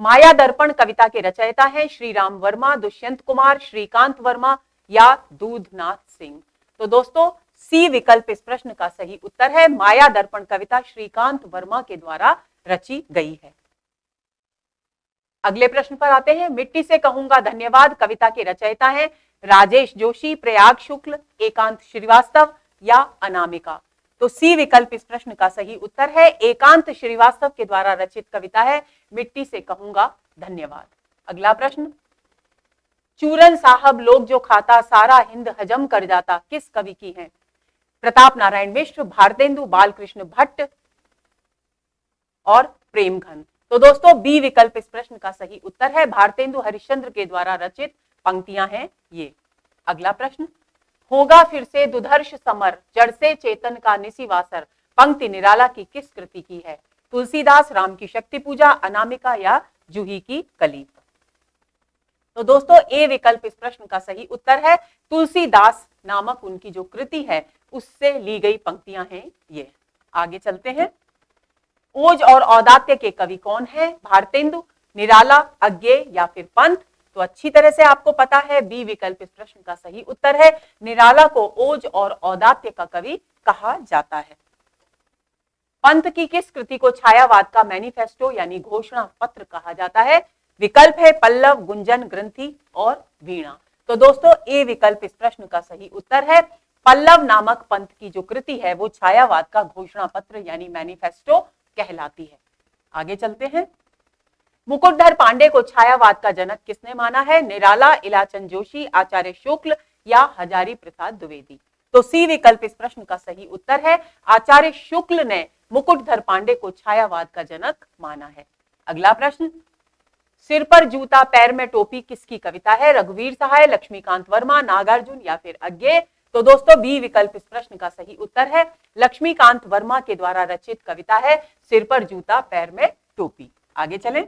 माया दर्पण कविता के रचयिता हैं श्री राम वर्मा, दुष्यंत कुमार, श्रीकांत वर्मा या दूधनाथ सिंह, तो दोस्तों सी विकल्प इस प्रश्न का सही उत्तर है। माया दर्पण कविता श्रीकांत वर्मा के द्वारा रची गई है। अगले प्रश्न पर आते हैं। मिट्टी से कहूंगा धन्यवाद कविता के रचयिता हैं राजेश जोशी, प्रयाग शुक्ल, एकांत श्रीवास्तव या अनामिका, तो सी विकल्प इस प्रश्न का सही उत्तर है। एकांत श्रीवास्तव के द्वारा रचित कविता है मिट्टी से कहूंगा धन्यवाद। अगला प्रश्न, चूरन साहब लोग जो खाता सारा हिंद हजम कर जाता किस कवि की है? प्रताप नारायण मिश्र, भारतेंदु, बालकृष्ण भट्ट और प्रेमघन, तो दोस्तों बी विकल्प इस प्रश्न का सही उत्तर है। भारतेंदु हरिश्चंद्र के द्वारा रचित पंक्तियां हैं ये। अगला प्रश्न, होगा फिर से दुधर्ष समर, जड़ से चेतन का निशिवासर, पंक्ति निराला की किस कृति की है? तुलसीदास, राम की शक्ति पूजा, अनामिका या जूही की कली, तो दोस्तों ए विकल्प इस प्रश्न का सही उत्तर है। तुलसीदास नामक उनकी जो कृति है उससे ली गई पंक्तियां हैं ये। आगे चलते हैं। ओज और औदात्य के कवि कौन है? भारतेंदु, निराला, अज्ञेय या फिर पंत, तो अच्छी तरह से आपको पता है बी विकल्प इस प्रश्न का सही उत्तर है। निराला को ओज और औदात्य का कवि कहा जाता है। पंत की किस कृति को छायावाद का मैनिफेस्टो यानी घोषणा पत्र कहा जाता है? विकल्प है पल्लव, गुंजन, ग्रंथि और वीणा, तो दोस्तों ए विकल्प इस प्रश्न का सही उत्तर है। पल्लव नामक पंत की जो कृति है वो छायावाद का घोषणा पत्र यानी मैनिफेस्टो कहलाती है। आगे चलते हैं। मुकुटधर पांडे को छायावाद का जनक किसने माना है? निराला, इलाचंद जोशी, आचार्य शुक्ल या हजारी प्रसाद द्विवेदी, तो सी विकल्प इस प्रश्न का सही उत्तर है। आचार्य शुक्ल ने मुकुटधर पांडे को छायावाद का जनक माना है। अगला प्रश्न, सिर पर जूता पैर में टोपी किसकी कविता है? रघुवीर सहाय, लक्ष्मीकांत वर्मा, नागार्जुन या फिर अज्ञेय, तो दोस्तों बी विकल्प इस प्रश्न का सही उत्तर है। लक्ष्मीकांत वर्मा के द्वारा रचित कविता है सिर पर जूता पैर में टोपी। आगे चलें।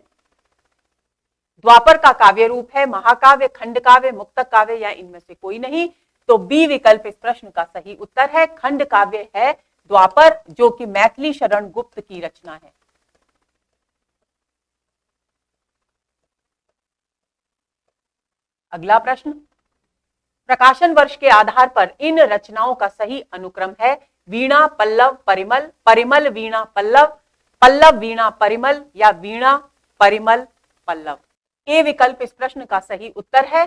द्वापर का काव्य रूप है महाकाव्य, खंड काव्य, मुक्तक काव्य या इनमें से कोई नहीं, तो बी विकल्प इस प्रश्न का सही उत्तर है। खंड काव्य है द्वापर, जो कि मैथिली शरण गुप्त की रचना है। अगला प्रश्न, प्रकाशन वर्ष के आधार पर इन रचनाओं का सही अनुक्रम है वीणा, पल्लव, परिमल, परिमल, वीणा, पल्लव, पल्लव, वीणा, परिमल या वीणा, परिमल, पल्लव। ए विकल्प इस प्रश्न का सही उत्तर है।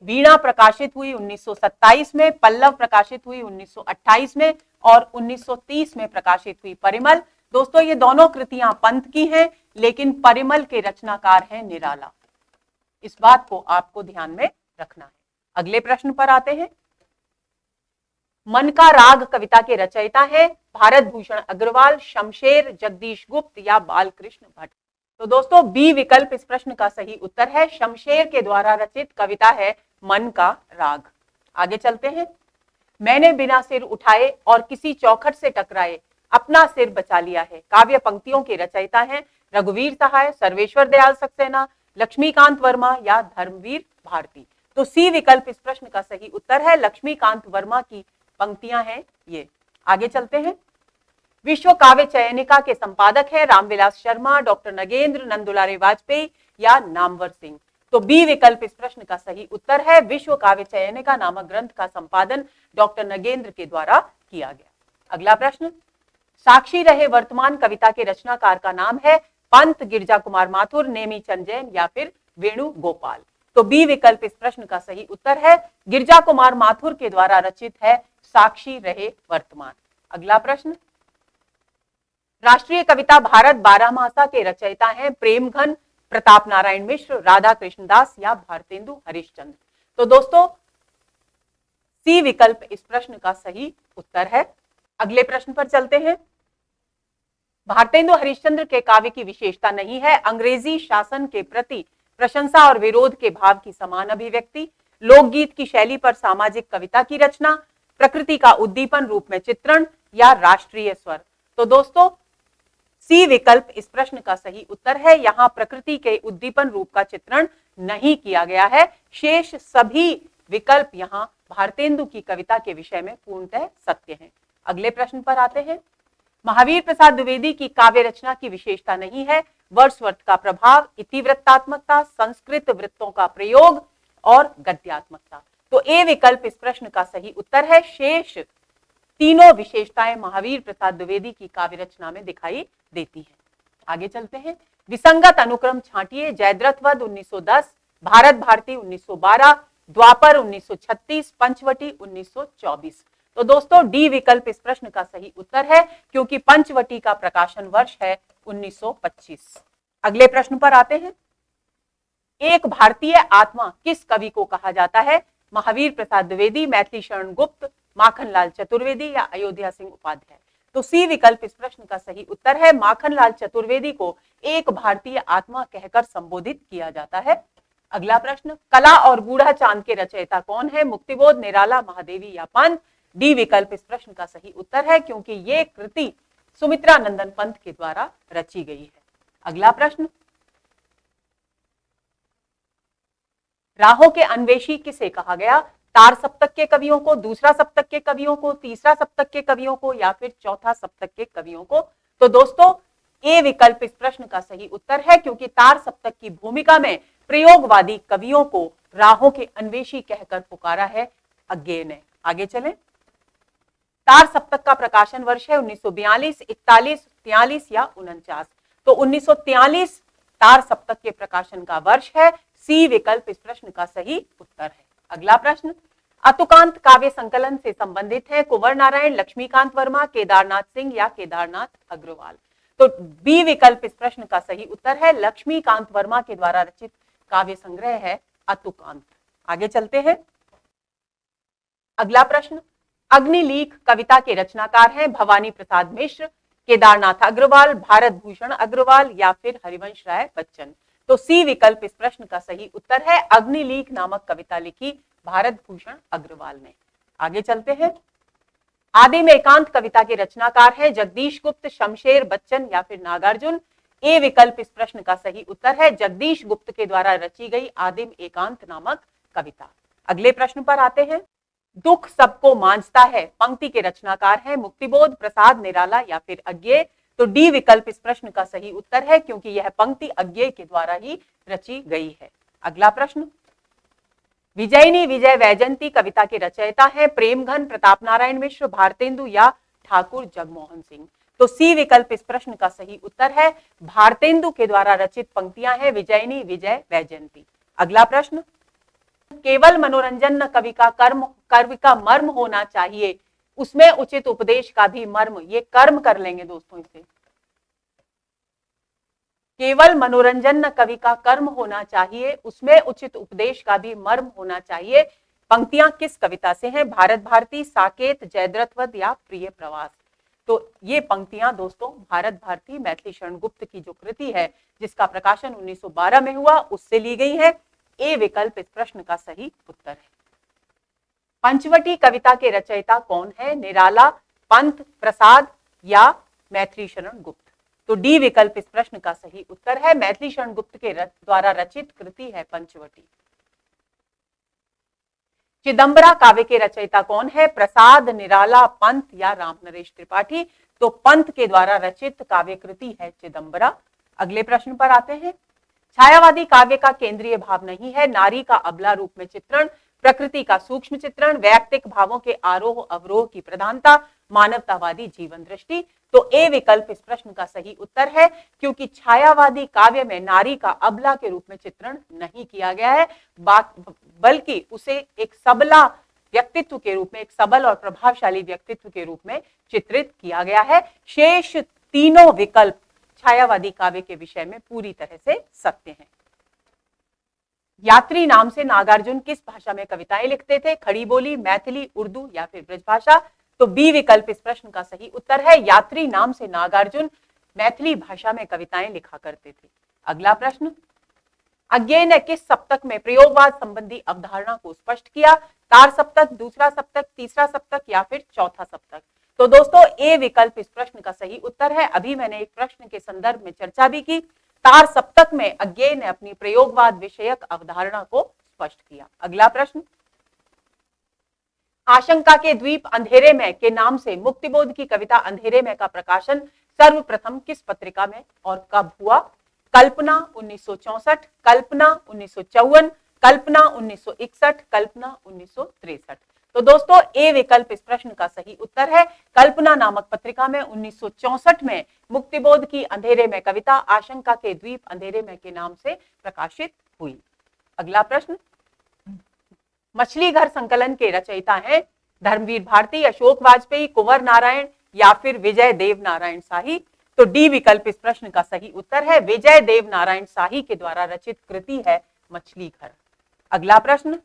वीणा प्रकाशित हुई 1927 में, पल्लव प्रकाशित हुई 1928 में और 1930 में प्रकाशित हुई परिमल। दोस्तों ये दोनों कृतियां पंत की हैं, लेकिन परिमल के रचनाकार हैं निराला, इस बात को आपको ध्यान में रखना है। अगले प्रश्न पर आते हैं। मन का राग कविता के रचयिता हैं भारत भूषण अग्रवाल, शमशेर, जगदीश गुप्त या बालकृष्ण भट्ट, तो दोस्तों बी विकल्प इस प्रश्न का सही उत्तर है। शमशेर के द्वारा रचित कविता है मन का राग। आगे चलते हैं। मैंने बिना सिर उठाए और किसी चौखट से टकराए अपना सिर बचा लिया है। काव्य पंक्तियों के रचयिता हैं रघुवीर सहाय, सर्वेश्वर दयाल सक्सेना, लक्ष्मीकांत वर्मा या धर्मवीर भारती। तो सी विकल्प इस प्रश्न का सही उत्तर है। लक्ष्मीकांत वर्मा की पंक्तियां हैं ये। आगे चलते हैं। विश्व काव्य चयनिका के संपादक हैं रामविलास शर्मा, डॉक्टर नगेंद्र, नंदुलारे वाजपेयी या नामवर सिंह। तो बी विकल्प इस प्रश्न का सही उत्तर है। विश्व काव्य चयनिका नामक ग्रंथ का संपादन डॉक्टर नगेंद्र के द्वारा किया गया। अगला प्रश्न, साक्षी रहे वर्तमान कविता के रचनाकार का नाम है पंत, गिरजा कुमार माथुर, नेमी चंद जैन या फिर वेणु गोपाल। तो बी विकल्प इस प्रश्न का सही उत्तर है। गिरजा कुमार माथुर के द्वारा रचित है साक्षी रहे वर्तमान। अगला प्रश्न, राष्ट्रीय कविता भारत बारहमासा के रचयिता हैं प्रेमघन, प्रताप नारायण मिश्र, राधा कृष्णदास या भारतेंदु हरिश्चंद्र। तो दोस्तों सी विकल्प इस प्रश्न का सही उत्तर है। अगले प्रश्न पर चलते हैं। भारतेंदु हरिश्चंद्र के काव्य की विशेषता नहीं है अंग्रेजी शासन के प्रति प्रशंसा और विरोध के भाव की समान अभिव्यक्ति, लोकगीत की शैली पर सामाजिक कविता की रचना, प्रकृति का उद्दीपन रूप में चित्रण या राष्ट्रीय स्वर। तो दोस्तों सी विकल्प इस प्रश्न का सही उत्तर है। यहां प्रकृति के उद्दीपन रूप का चित्रण नहीं किया गया है। शेष सभी विकल्प यहां भारतेंदु की कविता के विषय में पूर्णतः सत्य हैं। अगले प्रश्न पर आते हैं। महावीर प्रसाद द्विवेदी की काव्य रचना की विशेषता नहीं है वर्ड्सवर्थ का प्रभाव, इतिवृत्तात्मकता, संस्कृत वृत्तों का प्रयोग और गद्यात्मकता। तो ए विकल्प इस प्रश्न का सही उत्तर है। शेष तीनों विशेषताएं महावीर प्रसाद द्विवेदी की काव्य रचना में दिखाई देती हैं। आगे चलते हैं। विसंगत अनुक्रम छांटिए, जयद्रथ वध 1910, भारत भारती 1912, द्वापर 1936, पंचवटी 1924। तो दोस्तों डी विकल्प इस प्रश्न का सही उत्तर है क्योंकि पंचवटी का प्रकाशन वर्ष है 1925। अगले प्रश्न पर आते हैं। एक भारतीय आत्मा किस कवि को कहा जाता है? महावीर प्रसाद द्विवेदी, मैथिली शरण गुप्त, माखनलाल चतुर्वेदी या अयोध्या सिंह उपाध्याय। तो सी विकल्प इस प्रश्न का सही उत्तर है। माखनलाल चतुर्वेदी को एक भारतीय आत्मा कहकर संबोधित किया जाता है। अगला प्रश्न, कला और बूढ़ा चांद के रचयिता कौन है? मुक्तिबोध, निराला, महादेवी या पंत। डी विकल्प इस प्रश्न का सही उत्तर है क्योंकि ये कृति सुमित्रा नंदन पंत के द्वारा रची गई है। अगला प्रश्न, राहों के अन्वेषी किसे कहा गया? तार सप्तक के कवियों को, दूसरा सप्तक के कवियों को, तीसरा सप्तक के कवियों को या फिर चौथा सप्तक के कवियों को। तो दोस्तों ए विकल्प इस प्रश्न का सही उत्तर है क्योंकि तार सप्तक की भूमिका में प्रयोगवादी कवियों को राहों के अन्वेषी कहकर पुकारा है अज्ञेय ने। आगे चलें। तार सप्तक का प्रकाशन वर्ष है 1942, 41, 43 या 49। तो 1943 तार सप्तक के प्रकाशन का वर्ष है। सी विकल्प इस प्रश्न का सही उत्तर है। अगला प्रश्न, अतुकांत काव्य संकलन से संबंधित है कुंवर नारायण, लक्ष्मीकांत वर्मा, केदारनाथ सिंह या केदारनाथ अग्रवाल। तो बी विकल्प इस प्रश्न का सही उत्तर है। लक्ष्मीकांत वर्मा के द्वारा रचित काव्य संग्रह है अतुकांत। आगे चलते हैं। अगला प्रश्न, अग्निलीख कविता के रचनाकार हैं भवानी प्रसाद मिश्र, केदारनाथ अग्रवाल, भारत भूषण अग्रवाल या फिर हरिवंश राय बच्चन। तो सी विकल्प इस प्रश्न का सही उत्तर है। अग्निलीख नामक कविता लिखी भारत भूषण अग्रवाल ने। आगे चलते हैं। आदिम एकांत कविता के रचनाकार हैं जगदीश गुप्त, शमशेर बच्चन या फिर नागार्जुन। ए विकल्प इस प्रश्न का सही उत्तर है। जगदीश गुप्त के द्वारा रची गई आदिम एकांत नामक कविता। अगले प्रश्न पर आते हैं। दुख सबको मांझता है पंक्ति के रचनाकार हैं मुक्तिबोध, प्रसाद, निराला या फिर अज्ञेय। तो डी विकल्प इस प्रश्न का सही उत्तर है क्योंकि यह पंक्ति अज्ञेय के द्वारा ही रची गई है। अगला प्रश्न, विजयिनी विजय वैजयंती कविता के रचयिता हैं प्रेमघन, प्रताप नारायण मिश्र, भारतेंदु या ठाकुर जगमोहन सिंह। तो सी विकल्प इस प्रश्न का सही उत्तर है। भारतेंदु के द्वारा रचित पंक्तियां हैं विजयिनी विजय वैजयंती। अगला प्रश्न, केवल मनोरंजन न कवि का मर्म होना चाहिए, उसमें उचित उपदेश का भी मर्म। ये कर्म कर लेंगे दोस्तों इसे। केवल मनोरंजन न कवि का कर्म होना चाहिए, उसमें उचित उपदेश का भी मर्म होना चाहिए। पंक्तियां किस कविता से हैं? भारत भारती, साकेत, जयद्रथ वध या प्रिय प्रवास। तो ये पंक्तियां दोस्तों भारत भारती मैथिली शरण गुप्त की जो कृति है जिसका प्रकाशन 1912 में हुआ उससे ली गई है। ए विकल्प इस प्रश्न का सही उत्तर है। पंचवटी कविता के रचयिता कौन है? निराला, पंत, प्रसाद, या मैथिली शरण गुप्त? तो डी विकल्प इस प्रश्न का सही उत्तर है। मैथिली शरण गुप्त के द्वारा रचित कृति है पंचवटी। चिदंबरा काव्य के रचयिता कौन है? प्रसाद, निराला, पंत या राम नरेश त्रिपाठी? तो पंत के द्वारा रचित काव्य कृति है चिदंबरा। अगले प्रश्न पर आते हैं। छायावादी काव्य का केंद्रीय भाव नहीं है नारी का अबला रूप में चित्रण, प्रकृति का सूक्ष्म चित्रण, वैयक्तिक भावों के आरोह अवरोह की प्रधानता, मानवतावादी जीवन दृष्टि? तो ए विकल्प इस प्रश्न का सही उत्तर है, क्योंकि छायावादी काव्य में नारी का अबला के रूप में चित्रण नहीं किया गया है, बल्कि उसे एक सबला व्यक्तित्व के रूप में, एक सबल और प्रभावशाली व्यक्तित्व के रूप में चित्रित किया गया है। शेष तीनों विकल्प छायावादी काव्य के विषय में पूरी तरह से सत्य हैं। यात्री नाम से नागार्जुन किस भाषा में कविताएं लिखते थे? खड़ी बोली, मैथिली, उर्दू या फिर ब्रजभाषा? तो बी विकल्प इस प्रश्न का सही उत्तर है। यात्री नाम से नागार्जुन मैथिली भाषा में कविताएं लिखा करते थे। अगला प्रश्न, अज्ञेय ने किस सप्तक में प्रयोगवाद संबंधी अवधारणा को स्पष्ट किया? तार सप्तक, दूसरा सप्तक, तीसरा सप्तक या फिर चौथा सप्तक? तो दोस्तों ए विकल्प इस प्रश्न का सही उत्तर है। अभी मैंने एक प्रश्न के संदर्भ में चर्चा भी की। तार सप्तक में अज्ञेय ने अपनी प्रयोगवाद विषयक अवधारणा को स्पष्ट किया। अगला प्रश्न, आशंका के द्वीप अंधेरे में के नाम से मुक्तिबोध की कविता अंधेरे में का प्रकाशन सर्वप्रथम किस पत्रिका में और कब हुआ? कल्पना 1964, कल्पना 1954, कल्पना 1961, कल्पना 1963? तो दोस्तों ए विकल्प इस प्रश्न का सही उत्तर है। कल्पना नामक पत्रिका में 1964 में मुक्तिबोध की अंधेरे में कविता आशंका के द्वीप अंधेरे में के नाम से प्रकाशित हुई। अगला प्रश्न, मछली घर संकलन के रचयिता हैं धर्मवीर भारती, अशोक वाजपेयी, कुंवर नारायण या फिर विजय देव नारायण शाही? तो डी विकल्प इस प्रश्न का सही उत्तर है। विजय देव नारायण शाही के द्वारा रचित कृति है मछली घर। अगला प्रश्न,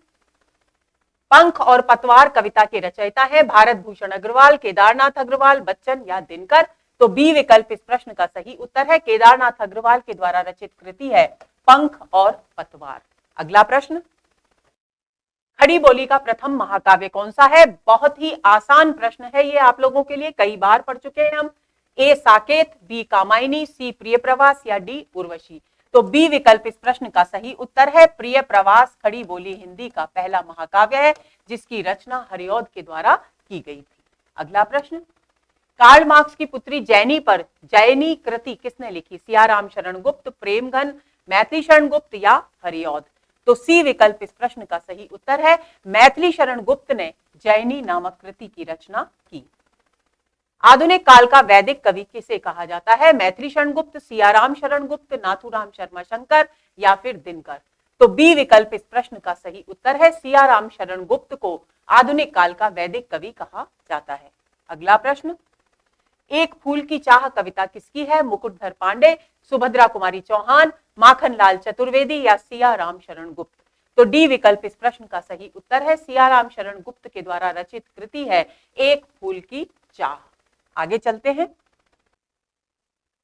पंख और पतवार कविता के रचयिता हैं भारत भूषण अग्रवाल, केदारनाथ अग्रवाल, बच्चन या दिनकर? तो बी विकल्प इस प्रश्न का सही उत्तर है। केदारनाथ अग्रवाल के द्वारा रचित कृति है पंख और पतवार। अगला प्रश्न, खड़ी बोली का प्रथम महाकाव्य कौन सा है? बहुत ही आसान प्रश्न है ये, आप लोगों के लिए कई बार पढ़ चुके हैं हम। ए साकेत, बी कामायनी, सी प्रिय प्रवास या डी उर्वशी? तो बी विकल्प इस प्रश्न का सही उत्तर है। प्रिय प्रवास खड़ी बोली हिंदी का पहला महाकाव्य है जिसकी रचना हरिऔध के द्वारा की गई थी। अगला प्रश्न, कार्ल मार्क्स की पुत्री जैनी पर जैनी कृति किसने लिखी? सियाराम शरण गुप्त, प्रेमघन, मैथिली शरण गुप्त या हरिऔध? तो सी विकल्प इस प्रश्न का सही उत्तर है। मैथिली शरण गुप्त ने जैनी नामक कृति की रचना की। आधुनिक काल का वैदिक कवि किसे कहा जाता है? मैथिली शरण गुप्त, सियाराम शरण गुप्त, नाथूराम शर्मा शंकर या फिर दिनकर? तो बी विकल्प इस प्रश्न का सही उत्तर है। सियाराम शरण गुप्त को आधुनिक काल का वैदिक कवि कहा जाता है। अगला प्रश्न, एक फूल की चाह कविता किसकी है? मुकुटधर पांडे, सुभद्रा कुमारी चौहान, माखन लाल चतुर्वेदी या सियाराम शरण गुप्त? तो डी विकल्प इस प्रश्न का सही उत्तर है। सियाराम शरण गुप्त के द्वारा रचित कृति है एक फूल की चाह। आगे चलते हैं।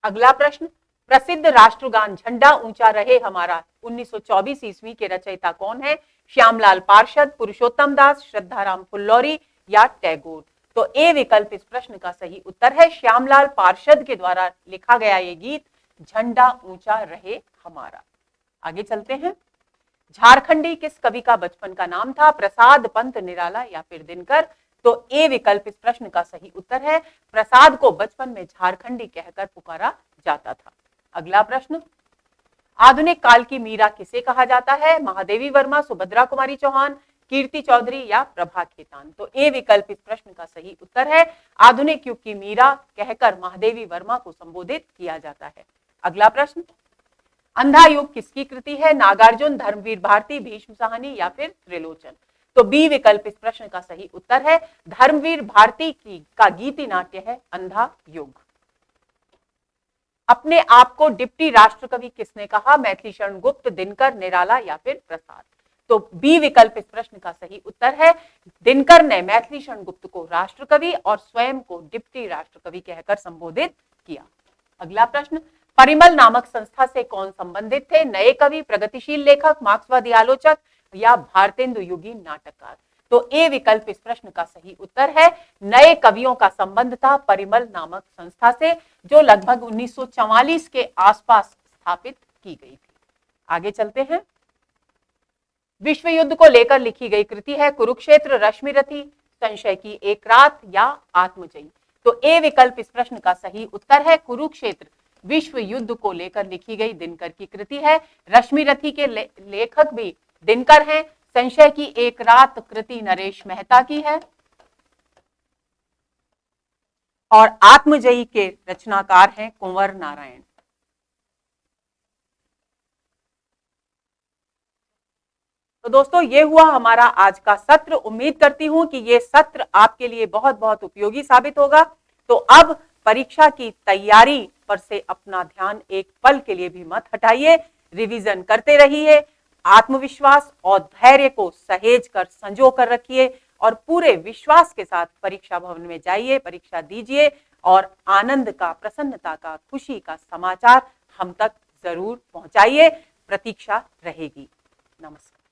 अगला प्रश्न, प्रसिद्ध राष्ट्रगान झंडा ऊंचा रहे हमारा 1924 ईस्वी के रचयिता कौन है? श्यामलाल पार्षद, पुरुषोत्तम दास, श्रद्धाराम फुल्लौरी या टैगोर? तो ए विकल्प इस प्रश्न का सही उत्तर है। श्यामलाल पार्षद के द्वारा लिखा गया ये गीत झंडा ऊंचा रहे हमारा। आगे चलते हैं। झारखंडी किस कवि का बचपन का नाम था? प्रसाद, पंत, निराला या फिर दिनकर? तो ए विकल्प इस प्रश्न का सही उत्तर है। प्रसाद को बचपन में झारखंडी कहकर पुकारा जाता था। अगला प्रश्न, आधुनिक काल की मीरा किसे कहा जाता है? महादेवी वर्मा, सुभद्रा कुमारी चौहान, कीर्ति चौधरी या प्रभा खेतान? तो ए विकल्प इस प्रश्न का सही उत्तर है। आधुनिक युग की मीरा कहकर महादेवी वर्मा को संबोधित किया जाता है। अगला प्रश्न, अंधा युग किसकी कृति है? नागार्जुन, धर्मवीर भारती, भीष्म साहनी या फिर त्रिलोचन? तो बी विकल्प इस प्रश्न का सही उत्तर है। धर्मवीर भारती का गीति नाट्य है अंधा युग। अपने आप को डिप्टी राष्ट्रकवि किसने कहा? मैथिली शरण गुप्त, दिनकर, निराला या फिर प्रसाद? तो बी विकल्प इस प्रश्न का सही उत्तर है। दिनकर ने मैथिली शरण गुप्त को राष्ट्रकवि और स्वयं को डिप्टी राष्ट्रकवि कहकर संबोधित किया। अगला प्रश्न, परिमल नामक संस्था से कौन संबंधित थे? नए कवि, प्रगतिशील लेखक, मार्क्सवादी आलोचक या भारतेंदु युगी नाटककार? तो ए विकल्प इस प्रश्न का सही उत्तर है। नए कवियों का संबंध था परिमल नामक संस्था से, जो लगभग 1944 के आसपास स्थापित की गई थी। आगे चलते हैं। विश्व युद्ध को लेकर लिखी गई कृति है कुरुक्षेत्र, रश्मिरथी, संशय की एक रात या आत्मजयी। तो ए विकल्प इस प्रश्न का सही उत्तर है। कुरुक्षेत्र विश्व युद्ध को लेकर लिखी गई दिनकर की कृति है। रश्मिरथी के लेखक भी दिनकर हैं। संशय की एक रात कृति नरेश मेहता की है और आत्मजयी के रचनाकार हैं कुंवर नारायण। तो दोस्तों, ये हुआ हमारा आज का सत्र। उम्मीद करती हूं कि ये सत्र आपके लिए बहुत बहुत उपयोगी साबित होगा। तो अब परीक्षा की तैयारी पर से अपना ध्यान एक पल के लिए भी मत हटाइए। रिवीजन करते रहिए, आत्मविश्वास और धैर्य को सहेज कर संजो कर रखिए और पूरे विश्वास के साथ परीक्षा भवन में जाइए, परीक्षा दीजिए और आनंद का, प्रसन्नता का, खुशी का समाचार हम तक जरूर पहुंचाइए। प्रतीक्षा रहेगी। नमस्कार।